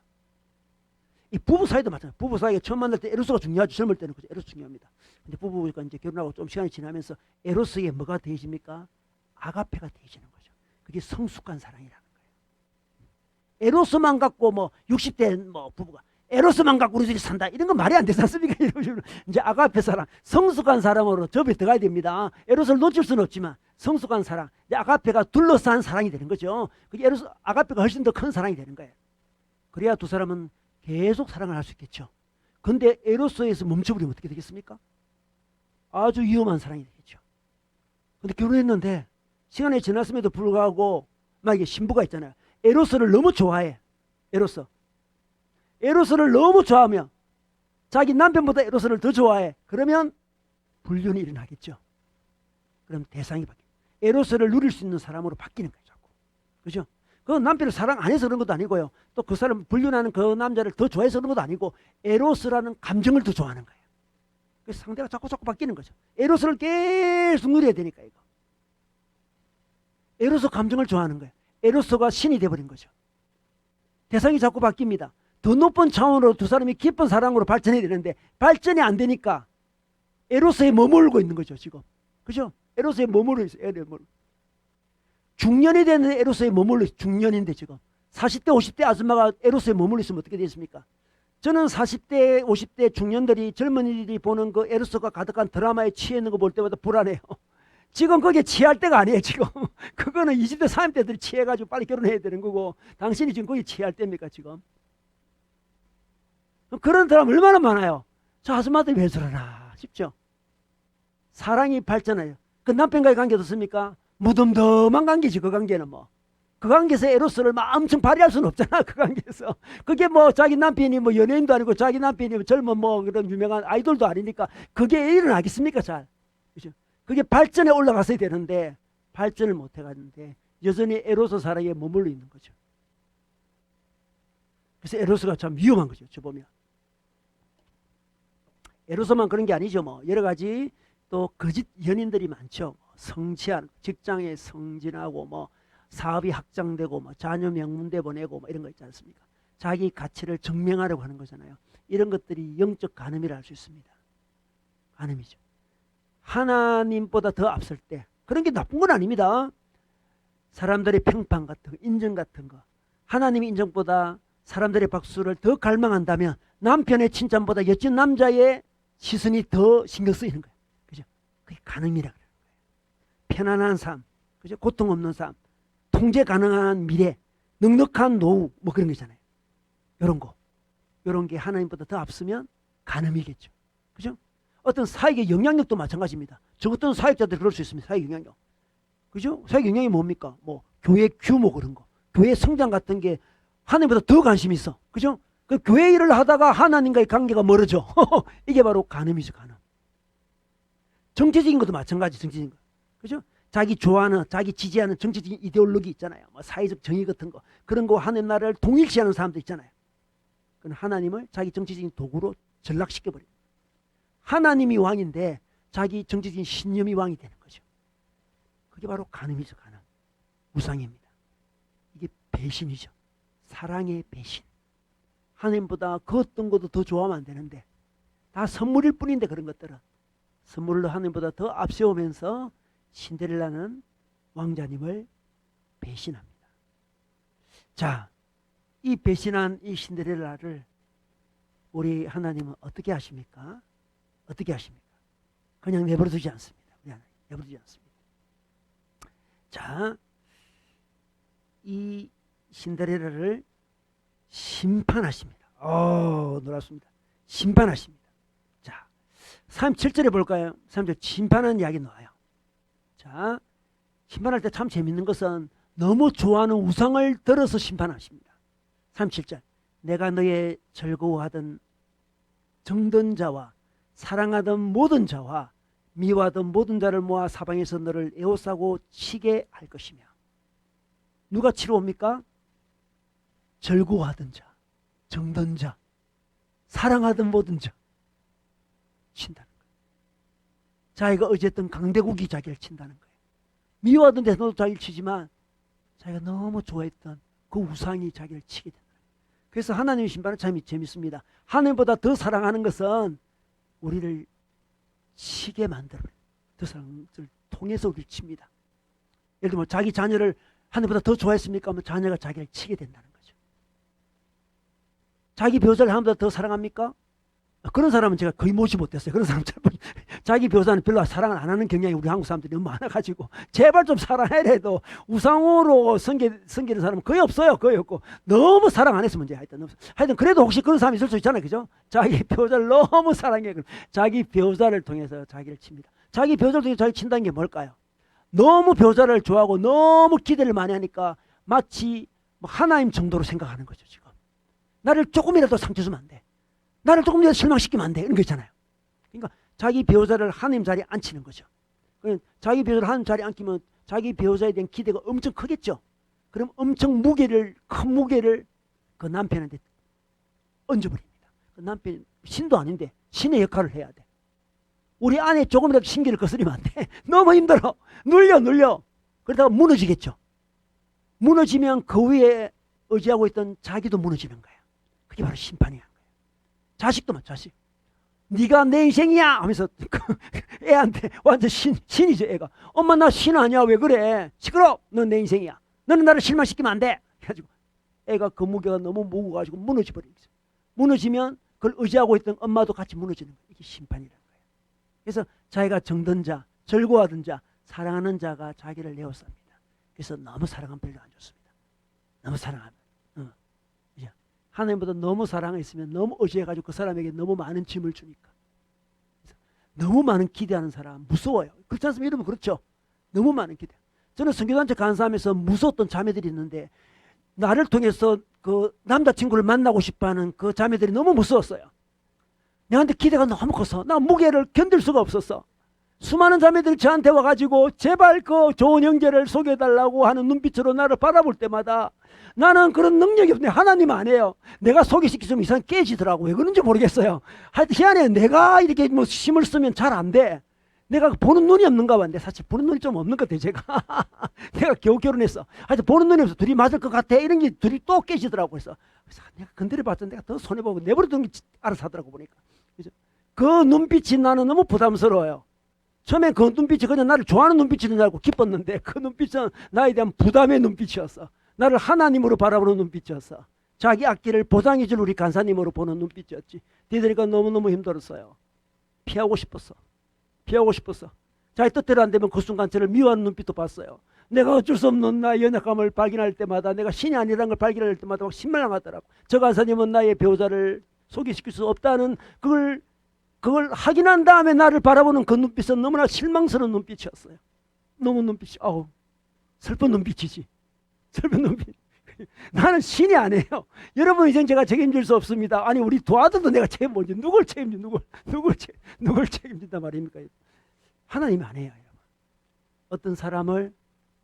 이 부부 사이도 마찬가지예요. 부부 사이가 처음 만날 때 에로스가 중요하죠. 젊을 때는 그죠. 에로스 중요합니다. 근데 부부가 이제 결혼하고 좀 시간이 지나면서 에로스에 뭐가 더해집니까? 아가페가 더해지는 거죠. 그게 성숙한 사랑이라는 거예요. 에로스만 갖고 뭐 60대 뭐 부부가 에로스만 갖고 우리들이 산다. 이런 건 말이 안 되지 않습니까? 이제 아가페 사랑, 성숙한 사람으로 접에 들어가야 됩니다. 에로스를 놓칠 수는 없지만 성숙한 사랑, 이제 아가페가 둘러싼 사랑이 되는 거죠. 그게 에로스, 아가페가 훨씬 더 큰 사랑이 되는 거예요. 그래야 두 사람은 계속 사랑을 할 수 있겠죠. 근데 에로스에서 멈춰버리면 어떻게 되겠습니까? 아주 위험한 사랑이 되겠죠. 근데 결혼했는데 시간이 지났음에도 불구하고 만약에 신부가 있잖아요. 에로스를 너무 좋아해. 에로스를 너무 좋아하면 자기 남편보다 에로스를 더 좋아해. 그러면 불륜이 일어나겠죠. 그럼 대상이 바뀌어요. 에로스를 누릴 수 있는 사람으로 바뀌는 거예요. 자꾸. 그죠? 그 남편을 사랑 안 해서 그런 것도 아니고요. 또 그 사람 불륜하는 그 남자를 더 좋아해서 그런 것도 아니고 에로스라는 감정을 더 좋아하는 거예요. 그래서 상대가 자꾸 바뀌는 거죠. 에로스를 계속 누려야 되니까 이거. 에로스 감정을 좋아하는 거예요. 에로스가 신이 돼버린 거죠. 대상이 자꾸 바뀝니다. 더 높은 차원으로 두 사람이 깊은 사랑으로 발전해야 되는데 발전이 안 되니까 에로스에 머물고 있는 거죠 지금. 그죠? 에로스에 머물러 있어요. 중년이 되는 에로스에 머물러 있어요. 중년인데 지금 40대 50대 아줌마가 에로스에 머물러 있으면 어떻게 되겠습니까? 저는 40대 50대 중년들이 젊은이들이 보는 그 에로스가 가득한 드라마에 취해 있는 거 볼 때마다 불안해요. 지금 거기에 취할 때가 아니에요 지금. 그거는 20대 30대들이 취해가지고 빨리 결혼해야 되는 거고 당신이 지금 거기에 취할 때입니까 지금? 그런 사람 얼마나 많아요. 저 아줌마들이 왜 저러나 싶죠. 사랑이 발전해요. 그 남편과의 관계 어떻습니까? 무덤덤한 관계지. 그 관계는 뭐. 그 관계에서 에로스를 막 엄청 발휘할 수는 없잖아. 그 관계에서. 그게 뭐 자기 남편이 뭐 연예인도 아니고 자기 남편이 뭐 젊은 뭐 그런 유명한 아이돌도 아니니까 그게 일어나겠습니까 잘. 그죠? 그게 발전에 올라갔어야 되는데 발전을 못 해갔는데 여전히 에로스 사랑에 머물러 있는 거죠. 그래서 에로스가 참 위험한 거죠. 저 보면. 에로스만 그런 게 아니죠. 뭐 여러 가지 또 거짓 연인들이 많죠. 성취한 직장에 승진하고 뭐 사업이 확장되고 뭐 자녀 명문대 보내고 뭐 이런 거 있지 않습니까? 자기 가치를 증명하려고 하는 거잖아요. 이런 것들이 영적 간음이라 할 수 있습니다. 간음이죠. 하나님보다 더 앞설 때 그런 게 나쁜 건 아닙니다. 사람들의 평판 같은 거, 인정 같은 거, 하나님의 인정보다 사람들의 박수를 더 갈망한다면 남편의 칭찬보다 멋진 남자의 시선이 더 신경 쓰이는 거예요. 그죠? 그게 간음이라 그래요. 편안한 삶, 그죠? 고통 없는 삶, 통제 가능한 미래, 넉넉한 노후, 뭐 그런 거잖아요. 이런 거, 이런 게 하나님보다 더 앞서면 간음이겠죠. 그죠? 어떤 사회의 영향력도 마찬가지입니다. 저 어떤 사역자들이 그럴 수 있습니다. 사회 영향력. 그죠? 사회 영향이 뭡니까? 뭐 교회 규모 그런 거, 교회 성장 같은 게 하나님보다 더 관심이 있어. 그죠? 그 교회 일을 하다가 하나님과의 관계가 멀어져. 이게 바로 간음이죠, 간음. 정치적인 것도 마찬가지, 정치적인 거. 그죠? 자기 좋아하는, 자기 지지하는 정치적인 이데올로기 있잖아요. 뭐 사회적 정의 같은 거. 그런 거 하는 나라를 통일시하는 사람도 있잖아요. 그건 하나님을 자기 정치적인 도구로 전락시켜버려요. 하나님이 왕인데 자기 정치적인 신념이 왕이 되는 거죠. 그게 바로 간음이죠, 간음. 우상입니다. 이게 배신이죠. 사랑의 배신. 하나님보다 그 어떤 것도 더 좋아하면 안 되는데 다 선물일 뿐인데 그런 것들은 선물로 하나님보다 더 앞세우면서 신데렐라는 왕자님을 배신합니다. 자, 이 배신한 이 신데렐라를 우리 하나님은 어떻게 하십니까? 어떻게 하십니까? 그냥 내버려두지 않습니다. 우리 하나님 내버려두지 않습니다. 자, 이 신데렐라를 심판하십니다. 놀랍습니다. 심판하십니다. 자, 37절에 볼까요? 37절 심판하는 이야기 나와요. 자, 심판할 때 참 재밌는 것은 너무 좋아하는 우상을 들어서 심판하십니다. 37절 내가 너의 즐거워하던 정든 자와 사랑하던 모든 자와 미워하던 모든 자를 모아 사방에서 너를 에워싸고 치게 할 것이며. 누가 치러 옵니까? 즐거워하던 자, 정든 자, 사랑하던 모든 자 친다는 거예요. 자기가 어쨌든 강대국이 자기를 친다는 거예요. 미워하던 데서도 자기를 치지만 자기가 너무 좋아했던 그 우상이 자기를 치게 된다. 그래서 하나님의 심판은 참 재밌습니다. 하나님보다 더 사랑하는 것은 우리를 치게 만들어요. 그 사랑을 통해서 우리를 칩니다. 예를 들면 자기 자녀를 하나님보다 더 좋아했습니까? 하면 자녀가 자기를 치게 된다는 거죠. 자기 배우자를 한보다 더 사랑합니까? 그런 사람은 제가 거의 모시 못했어요. 그런 사람 자기 배우자는 별로 사랑을 안 하는 경향이 우리 한국 사람들이 너무 많아가지고 제발 좀 사랑해라 해도 우상으로 섬기는 사람은 거의 없어요. 거의 없고 너무 사랑 안 해서 문제야. 하여튼 그래도 혹시 그런 사람이 있을 수 있잖아요. 그죠? 자기 배우자를 너무 사랑해. 자기 배우자를 통해서 자기를 칩니다. 자기 배우자를 통해서 자기 친다는 게 뭘까요? 너무 배우자를 좋아하고 너무 기대를 많이 하니까 마치 하나님 정도로 생각하는 거죠. 지금 나를 조금이라도 상처 주면 안 돼. 나를 조금이라도 실망시키면 안 돼. 이런 거 있잖아요. 그러니까 자기 배우자를 하나님 자리에 앉히는 거죠. 자기 배우자를 하나님 자리에 앉히면 자기 배우자에 대한 기대가 엄청 크겠죠. 그럼 엄청 큰 무게를 그 남편한테 얹어버립니다. 그 남편이 신도 아닌데 신의 역할을 해야 돼. 우리 아내 조금이라도 신기를 거스리면 안 돼. 너무 힘들어. 눌려. 그러다가 무너지겠죠. 무너지면 그 위에 의지하고 있던 자기도 무너지는 거예요. 그게 바로 심판이야. 자식도 자식. 네가 내 인생이야 하면서 애한테 완전 신이죠. 애가. 엄마 나 신 아니야. 왜 그래? 시끄러. 넌 내 인생이야. 너는 나를 실망시키면 안 돼. 해가지고 애가 그 무게가 너무 무거워가지고 무너져버린 거죠. 무너지면 그걸 의지하고 있던 엄마도 같이 무너지는 거예요. 이게 심판이라는 거예요. 그래서 자기가 정든 자, 절고하던 자, 사랑하는 자가 자기를 내어쌉니다. 그래서 너무 사랑하면 별로 안 좋습니다. 너무 사랑하면. 하나님보다 너무 사랑했으면 너무 의지해가지고 그 사람에게 너무 많은 짐을 주니까. 너무 많은 기대하는 사람 무서워요. 그렇지 않습니까? 여러분 그렇죠? 너무 많은 기대. 저는 선교단체 간사하면서 무서웠던 자매들이 있는데 나를 통해서 그 남자친구를 만나고 싶어하는 그 자매들이 너무 무서웠어요. 내한테 기대가 너무 커서 나 무게를 견딜 수가 없었어. 수많은 자매들이 저한테 와가지고 제발 그 좋은 형제를 소개해달라고 하는 눈빛으로 나를 바라볼 때마다 나는 그런 능력이 없네. 하나님 안 해요. 내가 소개시키면 이상 깨지더라고. 왜 그런지 모르겠어요. 하여튼 희한해. 내가 이렇게 뭐 힘을 쓰면 잘 안 돼. 내가 보는 눈이 없는가 봐. 사실 보는 눈이 좀 없는 것 같아 제가. 내가 겨우 결혼했어. 하여튼 보는 눈이 없어. 둘이 맞을 것 같아. 이런 게 둘이 또 깨지더라고. 그래서 내가 건드려봤더니 내가 더 손해보고 내버려둔 게 알아서 하더라고 보니까. 그래서 그 눈빛이 나는 너무 부담스러워요. 처음엔 그 눈빛이 그냥 나를 좋아하는 눈빛인 줄 알고 기뻤는데 그 눈빛은 나에 대한 부담의 눈빛이었어. 나를 하나님으로 바라보는 눈빛이었어. 자기 악기를 보상해줄 우리 간사님으로 보는 눈빛이었지. 니들이가 너무너무 힘들었어요. 피하고 싶었어. 자기 뜻대로 안 되면 그 순간 저를 미워하는 눈빛도 봤어요. 내가 어쩔 수 없는 나의 연약함을 발견할 때마다 내가 신이 아니라는 걸 발견할 때마다 막 신망하더라고. 저 간사님은 나의 배우자를 소개시킬 수 없다는 그걸 확인한 다음에 나를 바라보는 그 눈빛은 너무나 실망스러운 눈빛이었어요. 너무 눈빛이 슬픈 눈빛이지. 슬픈 눈빛. 나는 신이 아니에요. 여러분 인생 제가 책임질 수 없습니다. 아니 우리 도와줘도 내가 책임지지. 누굴 책임진단 말입니까? 하나님이 아니에요. 여러분. 어떤 사람을,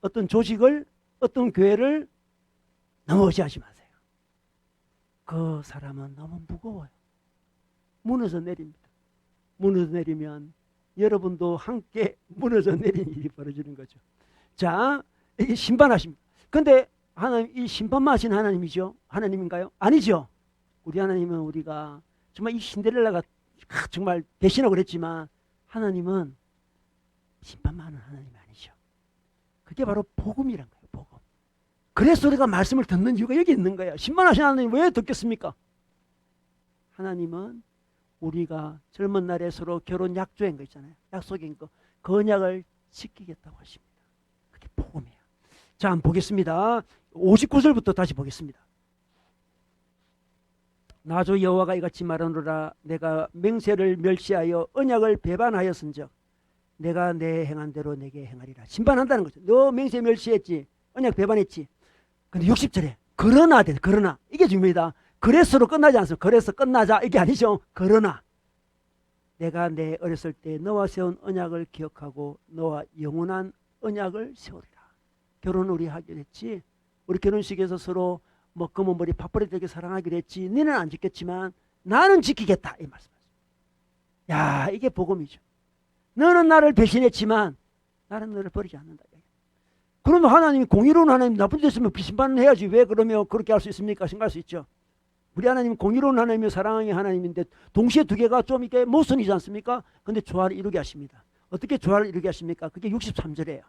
어떤 조직을, 어떤 교회를 너무 의지하지 마세요. 그 사람은 너무 무거워요. 무너져 내립니다. 무너져 내리면 여러분도 함께 무너져 내리는 일이 벌어지는 거죠. 자, 이게 심판하십니다. 근데 하나님, 이 심판만 하시는 하나님이죠? 하나님인가요? 아니죠. 우리 하나님은 우리가 정말 이 신데렐라가 정말 배신하고 그랬지만 하나님은 심판만 하는 하나님이 아니죠. 그게 바로 복음이란 거예요. 복음. 그래서 우리가 말씀을 듣는 이유가 여기 있는 거예요. 심판하신 하나님 왜 듣겠습니까? 하나님은 우리가 젊은 날에 서로 결혼 약조한 거 있잖아요. 약속인 거. 그 언약을 지키겠다고 하십니다. 그게 복음이에요. 자, 한번 보겠습니다. 59절부터 다시 보겠습니다. 나 주 여호와가 이같이 말하노라. 내가 맹세를 멸시하여 언약을 배반하였은즉 내가 내 행한 대로 내게 행하리라. 심판한다는 거죠. 너 맹세 멸시했지. 언약 배반했지. 근데 60절에 그러나 이게 중요합니다. 그래서로 끝나지 않습니다. 그래서 끝나자 이게 아니죠. 그러나 내가 내 어렸을 때 너와 세운 언약을 기억하고 너와 영원한 언약을 세우리라. 결혼을 우리 하기로 했지. 우리 결혼식에서 서로 뭐 검은 머리 팥뿌리 되게 사랑하기로 했지. 너는 안 지켰지만 나는 지키겠다 이 말씀이죠. 야, 이게 복음이죠. 너는 나를 배신했지만 나는 너를 버리지 않는다. 그러면 하나님이 공의로운 하나님 나쁜 데 있으면 비심판을 해야지. 왜 그러면 그렇게 할 수 있습니까? 생각할 수 있죠. 우리 하나님은 공의로운 하나님이며 사랑의 하나님인데 동시에 두 개가 좀 이게 모순이지 않습니까? 근데 조화를 이루게 하십니다. 어떻게 조화를 이루게 하십니까? 그게 63절이에요.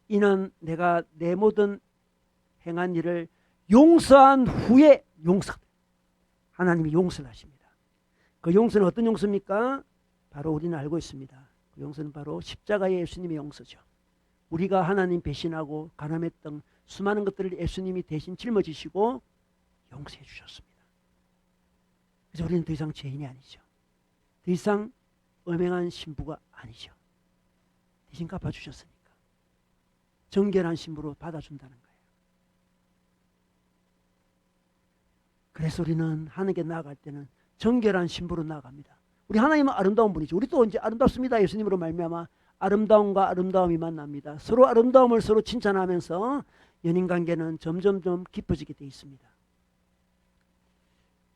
이는 내가 내 모든 행한 일을 용서한 후에 하나님이 용서를 하십니다. 그 용서는 어떤 용서입니까? 바로 우리는 알고 있습니다. 그 용서는 바로 십자가의 예수님의 용서죠. 우리가 하나님 배신하고 가늠했던 수많은 것들을 예수님이 대신 짊어지시고 용서해 주셨습니다. 그래서 우리는 더 이상 죄인이 아니죠. 더 이상 음행한 신부가 아니죠. 대신 갚아주셨으니까 정결한 신부로 받아준다는 거예요. 그래서 우리는 하나님께 나아갈 때는 정결한 신부로 나아갑니다. 우리 하나님은 아름다운 분이죠. 우리도 이제 아름답습니다. 예수님으로 말미암아 아름다움과 아름다움이 만납니다. 서로 아름다움을 서로 칭찬하면서 연인관계는 점점점 깊어지게 되어 있습니다.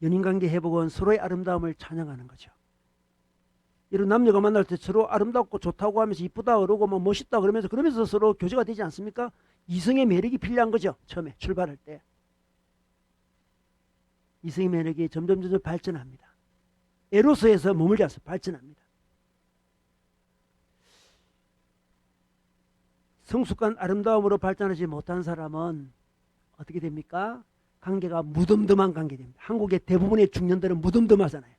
연인관계 회복은 서로의 아름다움을 찬양하는 거죠. 이런 남녀가 만날 때 서로 아름답고 좋다고 하면서 이쁘다 그러고 뭐 멋있다 그러면서 서로 교제가 되지 않습니까? 이성의 매력이 필요한 거죠. 처음에 출발할 때. 이성의 매력이 점점 발전합니다. 에로스에서 머물지 않습니다. 발전합니다. 성숙한 아름다움으로 발전하지 못한 사람은 어떻게 됩니까? 관계가 무덤덤한 관계 됩니다. 한국의 대부분의 중년들은 무덤덤하잖아요.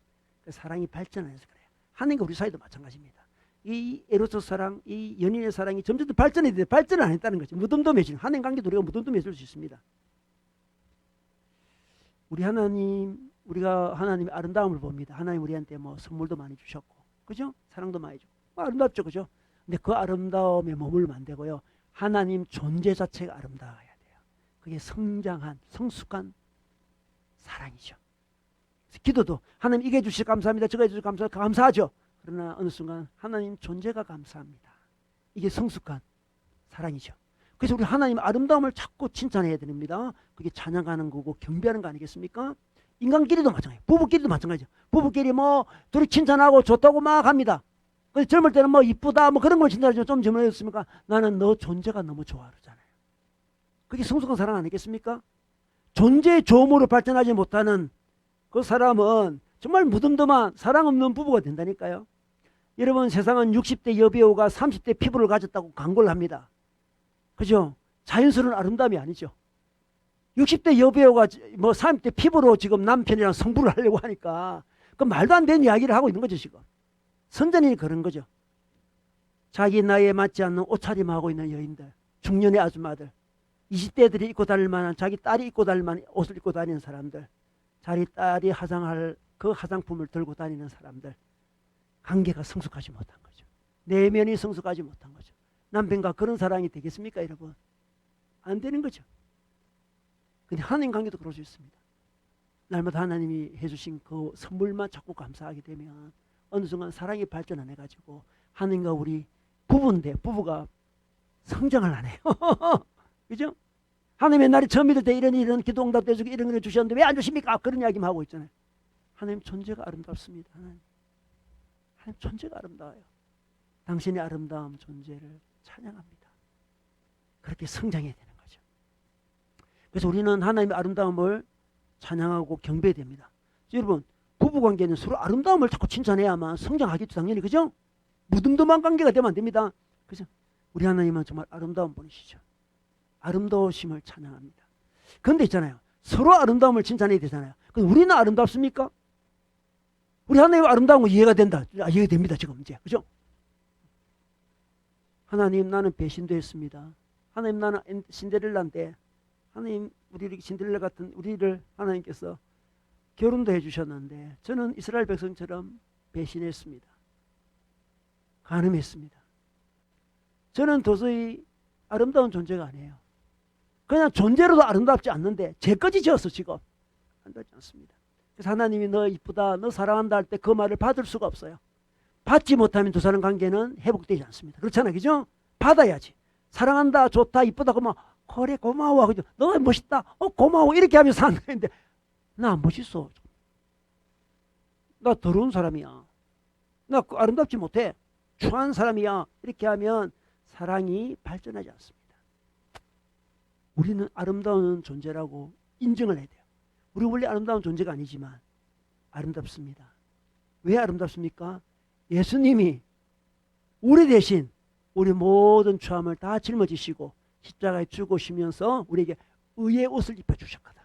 사랑이 발전 안 해서 그래요. 하나님과 우리 사이도 마찬가지입니다. 이 에로스 사랑, 이 연인의 사랑이 점점 더 발전해야 되는데 발전을 안 했다는 거죠. 무덤덤해지는, 하나님 관계도 우리가 무덤덤해질 수 있습니다. 우리가 하나님의 아름다움을 봅니다. 하나님 우리한테 뭐 선물도 많이 주셨고, 그죠? 사랑도 많이 주고, 아름답죠, 그죠? 근데 그 아름다움에 머물면 안 되고요. 하나님 존재 자체가 아름다워야 돼요. 그게 성장한, 성숙한 사랑이죠. 기도도 하나님 이게 해주셔서 감사합니다. 저거 해주셔서 감사하죠. 그러나 어느 순간 하나님 존재가 감사합니다. 이게 성숙한 사랑이죠. 그래서 우리 하나님 아름다움을 자꾸 칭찬해야 됩니다. 그게 찬양하는 거고 경배하는 거 아니겠습니까? 인간끼리도 마찬가지예요. 부부끼리도 마찬가지죠. 부부끼리 뭐 둘이 칭찬하고 좋다고 막 합니다. 근데 젊을 때는 뭐 이쁘다 뭐 그런 걸 칭찬하죠. 좀 젊어졌습니까? 나는 너 존재가 너무 좋아 그러잖아요. 그게 성숙한 사랑 아니겠습니까? 존재의 조음으로 발전하지 못하는 그 사람은 정말 무덤덤한 사랑 없는 부부가 된다니까요. 여러분 세상은 60대 여배우가 30대 피부를 가졌다고 광고를 합니다. 그죠? 자연스러운 아름다움이 아니죠. 60대 여배우가 뭐 30대 피부로 지금 남편이랑 성부를 하려고 하니까 그 말도 안 되는 이야기를 하고 있는 거죠 지금. 선전이 그런 거죠. 자기 나이에 맞지 않는 옷차림하고 있는 여인들, 중년의 아줌마들, 20대들이 입고 다닐 만한 자기 딸이 입고 다닐 만한 옷을 입고 다니는 사람들, 자기 딸이 화장할 그 화장품을 들고 다니는 사람들, 관계가 성숙하지 못한 거죠. 내면이 성숙하지 못한 거죠. 남편과 그런 사랑이 되겠습니까 여러분? 안 되는 거죠. 근데 하나님 관계도 그럴 수 있습니다. 날마다 하나님이 해주신 그 선물만 자꾸 감사하게 되면 어느 순간 사랑이 발전 안 해가지고 하나님과 우리 부부인데 부부가 성장을 안 해요. 그죠? 하나님 옛날에 처음 믿을 때 이런 기도응답도 해주고 이런 걸 주셨는데 왜 안 주십니까? 그런 이야기만 하고 있잖아요. 하나님 존재가 아름답습니다. 하나님 존재가 아름다워요. 당신의 아름다움 존재를 찬양합니다. 그렇게 성장해야 되는 거죠. 그래서 우리는 하나님의 아름다움을 찬양하고 경배해야 됩니다. 여러분 부부관계는 서로 아름다움을 자꾸 칭찬해야만 성장하겠죠. 당연히 그죠? 무덤덤한 관계가 되면 안 됩니다. 그죠? 우리 하나님은 정말 아름다운 분이시죠. 아름다우심을 찬양합니다. 그런데 있잖아요. 서로 아름다움을 칭찬해야 되잖아요. 그럼 우리는 아름답습니까? 우리 하나님의 아름다운 거 이해가 된다. 이해가 됩니다. 지금 이제. 그죠? 하나님 나는 배신도 했습니다. 하나님 나는 신데렐라인데 하나님 우리 신데렐라 같은 우리를 하나님께서 결혼도 해주셨는데 저는 이스라엘 백성처럼 배신했습니다. 간음했습니다. 저는 도저히 아름다운 존재가 아니에요. 그냥 존재로도 아름답지 않는데 죄까지 지었어 지금. 아름답지 않습니다. 그래서 하나님이 너 이쁘다 너 사랑한다 할 때 그 말을 받을 수가 없어요. 받지 못하면 두 사람 관계는 회복되지 않습니다. 그렇잖아요. 그죠? 받아야지. 사랑한다 좋다 이쁘다 그러면 그래 고마워 그죠? 너 멋있다 고마워 이렇게 하면서 사는 건데 나 안 멋있어. 나 더러운 사람이야. 나 아름답지 못해. 추한 사람이야. 이렇게 하면 사랑이 발전하지 않습니다. 우리는 아름다운 존재라고 인정을 해야 돼요. 우리 원래 아름다운 존재가 아니지만 아름답습니다. 왜 아름답습니까? 예수님이 우리 대신 우리 모든 추함을 다 짊어지시고 십자가에 죽으시면서 우리에게 의의 옷을 입혀주셨거든.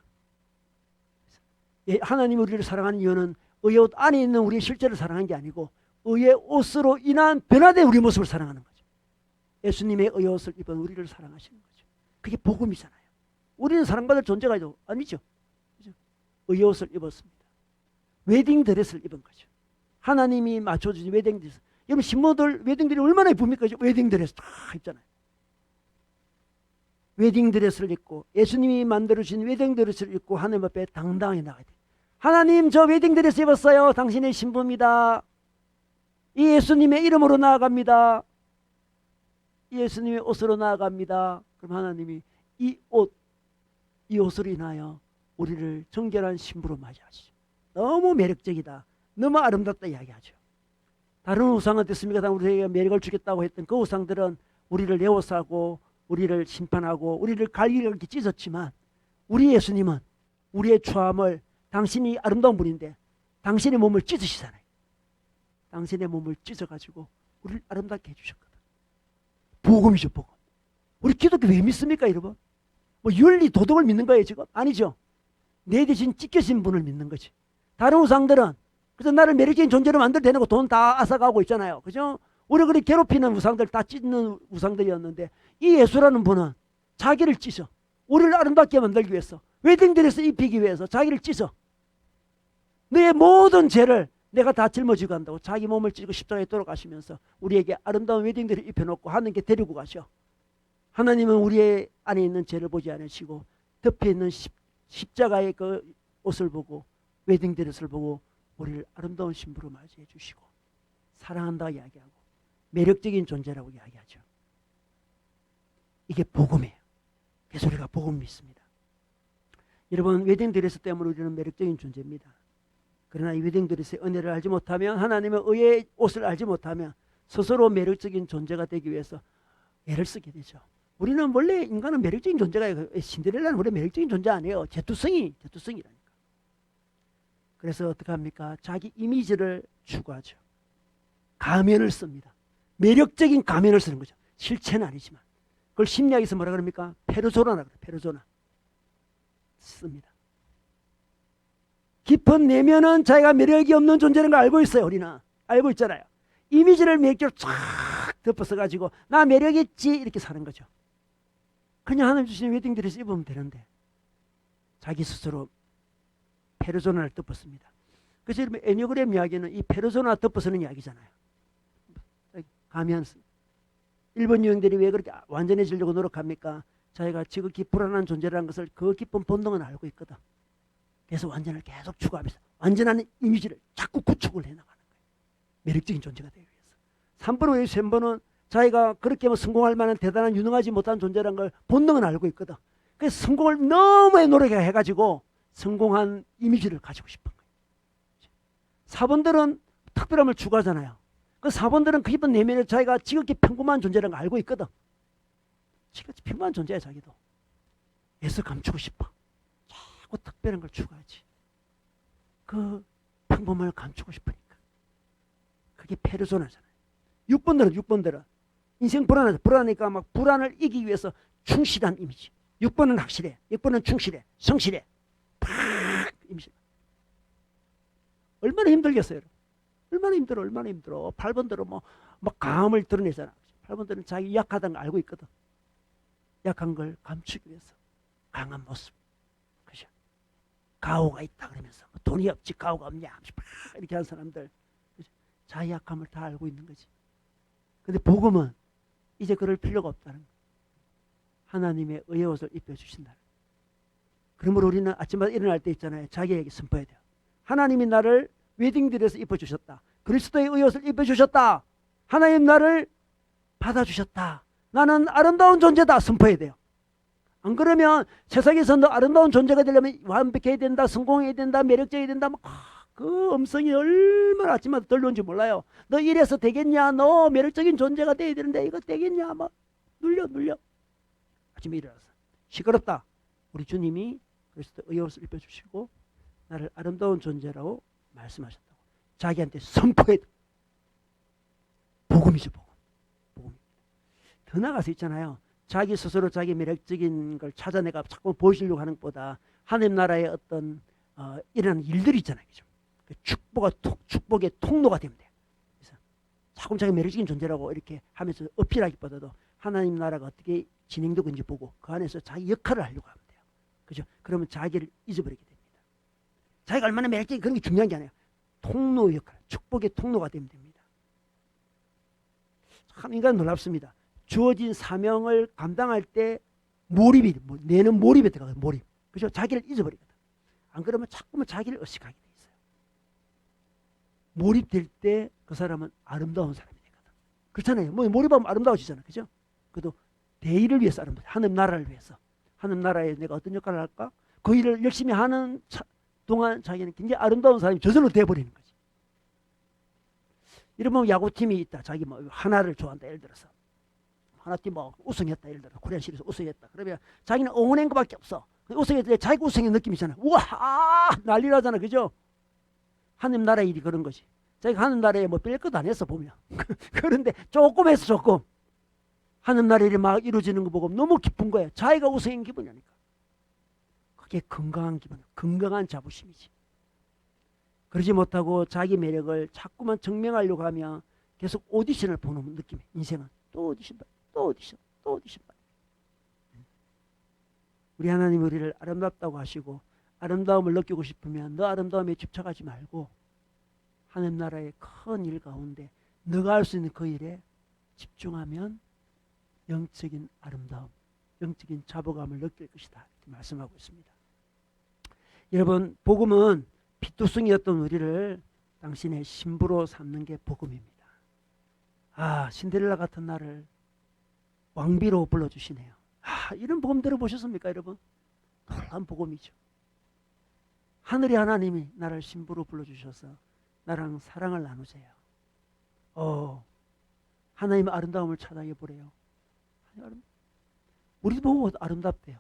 하나님이 우리를 사랑하는 이유는 의의 옷 안에 있는 우리의 실제를 사랑하는 게 아니고 의의 옷으로 인한 변화된 우리 모습을 사랑하는 거죠. 예수님의 의의 옷을 입은 우리를 사랑하시는 거죠. 그게 복음이잖아요. 우리는 사랑받을 존재가 아니죠. 그죠? 의의 옷을 입었습니다. 웨딩 드레스를 입은 거죠. 하나님이 맞춰주신 웨딩 드레스. 여러분 신부들 웨딩 드레스 얼마나 예쁩니까? 웨딩 드레스 다 입잖아요. 웨딩 드레스를 입고 예수님이 만들어주신 웨딩 드레스를 입고 하나님 앞에 당당히 나가야 돼요. 하나님 저 웨딩 드레스 입었어요. 당신의 신부입니다. 이 예수님의 이름으로 나아갑니다. 이 예수님의 옷으로 나아갑니다. 그럼 하나님이 이 옷으로 인하여 우리를 정결한 신부로 맞이하시죠. 너무 매력적이다. 너무 아름답다 이야기하죠. 다른 우상은 어떻습니까? 우리에게 매력을 주겠다고 했던 그 우상들은 우리를 에워싸고 우리를 심판하고 우리를 갈기갈기 찢었지만 우리 예수님은 우리의 추함을 당신이 아름다운 분인데 당신의 몸을 찢으시잖아요. 당신의 몸을 찢어가지고 우리를 아름답게 해주셨거든. 복음이죠, 복음. 우리 기독교 왜 믿습니까, 여러분? 뭐 윤리, 도덕을 믿는 거예요, 지금? 아니죠. 내 대신 찢겨진 분을 믿는 거지. 다른 우상들은 그래서 나를 매력적인 존재로 만들어내고 돈 다 앗아가고 있잖아요. 그죠? 우리 그리 괴롭히는 우상들 다 찢는 우상들이었는데 이 예수라는 분은 자기를 찢어. 우리를 아름답게 만들기 위해서 웨딩드레스 입히기 위해서 자기를 찢어. 너의 모든 죄를 내가 다 짊어지고 간다고 자기 몸을 찢고 십자가에 돌아가시면서 우리에게 아름다운 웨딩드레스 입혀놓고 하나님께 데리고 가셔. 하나님은 우리의 안에 있는 죄를 보지 않으시고 덮여 있는 십자가의 그 옷을 보고 웨딩드레스를 보고 우리를 아름다운 신부로 맞이해 주시고 사랑한다 이야기하고 매력적인 존재라고 이야기하죠. 이게 복음이에요. 그래서 우리가 복음 믿습니다. 여러분 웨딩드레스 때문에 우리는 매력적인 존재입니다. 그러나 이 웨딩드레스의 은혜를 알지 못하면 하나님의 의의 옷을 알지 못하면 스스로 매력적인 존재가 되기 위해서 애를 쓰게 되죠. 우리는 원래 인간은 매력적인 존재가 신데렐라는 원래 매력적인 존재 아니에요. 제투성이라니까. 그래서 어떻게 합니까? 자기 이미지를 추구하죠. 가면을 씁니다. 매력적인 가면을 쓰는 거죠. 실체는 아니지만. 그걸 심리학에서 뭐라 그럽니까? 페르소나라 그래요. 페르소나. 씁니다. 깊은 내면은 자기가 매력이 없는 존재라는 걸 알고 있어요. 우리는. 알고 있잖아요. 이미지를 매력적으로 쫙 덮어서가지고 나 매력 있지 이렇게 사는 거죠. 그냥 하나님 주신 웨딩드레스 입으면 되는데 자기 스스로 페르소나를 덮었습니다. 그래서 여러분 애니그램 이야기는 이 페르소나 덮어서는 이야기잖아요. 가면 일본 유형들이 왜 그렇게 완전해지려고 노력합니까? 자기가 지극히 불안한 존재라는 것을 그 깊은 본능은 알고 있거든. 그래서 완전을 계속 추구하면서 완전한 이미지를 자꾸 구축을 해나가는 거예요. 매력적인 존재가 되기 위해서. 3번 외에 3번은 자기가 그렇게 성공할 만한 대단한 유능하지 못한 존재라는 걸 본능은 알고 있거든. 그래서 성공을 너무 노력해가지고 성공한 이미지를 가지고 싶은 거예요. 4번들은 특별함을 추구하잖아요. 그 4번들은 그 깊은 내면에 자기가 지극히 평범한 존재라는 걸 알고 있거든. 지극히 평범한 존재야 자기도. 애써 감추고 싶어. 자꾸 특별한 걸 추구하지. 그 평범함을 감추고 싶으니까. 그게 페르소나잖아요. 6번들은 인생 불안하니까 막 불안을 이기기 위해서 충실한 이미지. 6번은 확실해. 6번은 충실해. 성실해. 팍 이미지. 얼마나 힘들겠어요. 얼마나 힘들어. 8번들은 막 강함을 드러내잖아. 8번들은 자기 약하다는 걸 알고 있거든. 약한 걸 감추기 위해서 강한 모습. 그죠? 가오가 있다 그러면서 돈이 없지 가오가 없냐 이렇게 하는 사람들. 그죠? 자기 약함을 다 알고 있는 거지. 근데 복음은 이제 그럴 필요가 없다는 거예요. 하나님의 의의 옷을 입혀주신다. 그러므로 우리는 아침마다 일어날 때 있잖아요. 자기에게 선포해야 돼요. 하나님이 나를 웨딩드레스 입혀주셨다. 그리스도의 의의 옷을 입혀주셨다. 하나님 나를 받아주셨다. 나는 아름다운 존재다. 선포해야 돼요. 안 그러면 세상에서 너 아름다운 존재가 되려면 완벽해야 된다. 성공해야 된다. 매력적이어야 된다. 그 음성이 얼마나 아침마다 들려온지 몰라요. 너 이래서 되겠냐? 너 매력적인 존재가 돼야 되는데 이거 되겠냐? 막 눌려. 아침에 일어나서 시끄럽다. 우리 주님이 그리스도 의의 옷을 입혀주시고 나를 아름다운 존재라고 말씀하셨다고. 자기한테 선포해. 복음이죠, 복음. 더 나가서 있잖아요. 자기 스스로 자기 매력적인 걸 찾아내가 자꾸 보여주려고 하는 것보다 하나님 나라의 어떤 일어나는 일들이 있잖아요. 그죠? 그 축복의 통로가 되면 돼요. 그래서 차근차근 매력적인 존재라고 이렇게 하면서 어필하기보다도 하나님 나라가 어떻게 진행되고 있는지 보고 그 안에서 자기 역할을 하려고 하면 돼요. 그죠? 그러면 자기를 잊어버리게 됩니다. 자기가 얼마나 매력적인 그런 게 중요한 게 아니에요. 통로 역할, 축복의 통로가 되면 됩니다. 참 인간 놀랍습니다. 주어진 사명을 감당할 때 내는 몰입에 들어가요. 몰입. 그죠? 자기를 잊어버리거든. 안 그러면 자꾸만 자기를 의식하게 돼 있어요. 몰입될 때 그 사람은 아름다운 사람이 되거든. 그렇잖아요. 뭐 몰입하면 아름다워지잖아. 그죠? 그래도 대의를 위해서 아름다워. 하늘 나라를 위해서. 하늘 나라에 내가 어떤 역할을 할까? 그 일을 열심히 하는 동안 자기는 굉장히 아름다운 사람이 저절로 돼버리는 거지. 이러면 야구팀이 있다. 자기 뭐 하나를 좋아한다. 예를 들어서. 하나팀 뭐 우승했다. 예를 들어. 코리안 시리즈 우승했다. 그러면 자기는 응원한 것밖에 없어. 우승했을 때 자기 우승의 느낌이잖아. 우와! 난리 나잖아. 그죠? 하늘 나라의 일이 그런 거지. 자기가 하늘 나라에 뭐 뺄 것도 안 했어, 보면. 그런데 조금 해서 조금. 하늘 나라의 일이 막 이루어지는 거 보고 너무 기쁜 거야. 자기가 우승한 기분이니까. 그게 건강한 기분, 건강한 자부심이지. 그러지 못하고 자기 매력을 자꾸만 증명하려고 하면 계속 오디션을 보는 느낌이에요. 인생은. 또 오디션, 또 오디션, 또 오디션. 우리 하나님 우리를 아름답다고 하시고 아름다움을 느끼고 싶으면 너 아름다움에 집착하지 말고 하늘 나라의 큰 일 가운데 너가 할 수 있는 그 일에 집중하면 영적인 아름다움, 영적인 자부감을 느낄 것이다. 이렇게 말씀하고 있습니다. 여러분, 복음은 피투성이었던 우리를 당신의 신부로 삼는 게 복음입니다. 신데렐라 같은 나를 왕비로 불러주시네요. 이런 복음 들어보셨습니까, 여러분? 놀라운 복음이죠. 하늘의 하나님이 나를 신부로 불러주셔서 나랑 사랑을 나누세요. 하나님의 아름다움을 찬양해 보래요. 우리도 보고 아름답대요.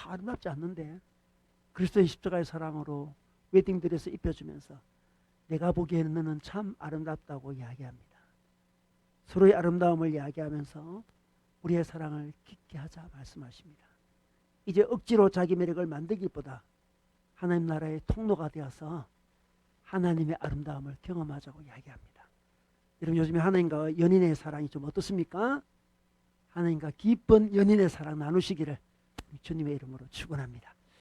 아름답지 않는데 그리스도의 십자가의 사랑으로 웨딩드레스 입혀주면서 내가 보기에는 너는 참 아름답다고 이야기합니다. 서로의 아름다움을 이야기하면서 우리의 사랑을 깊게 하자 말씀하십니다. 이제 억지로 자기 매력을 만들기보다 하나님 나라의 통로가 되어서 하나님의 아름다움을 경험하자고 이야기합니다. 여러분, 요즘에 하나님과 연인의 사랑이 좀 어떻습니까? 하나님과 깊은 연인의 사랑 나누시기를 주님의 이름으로 축원합니다.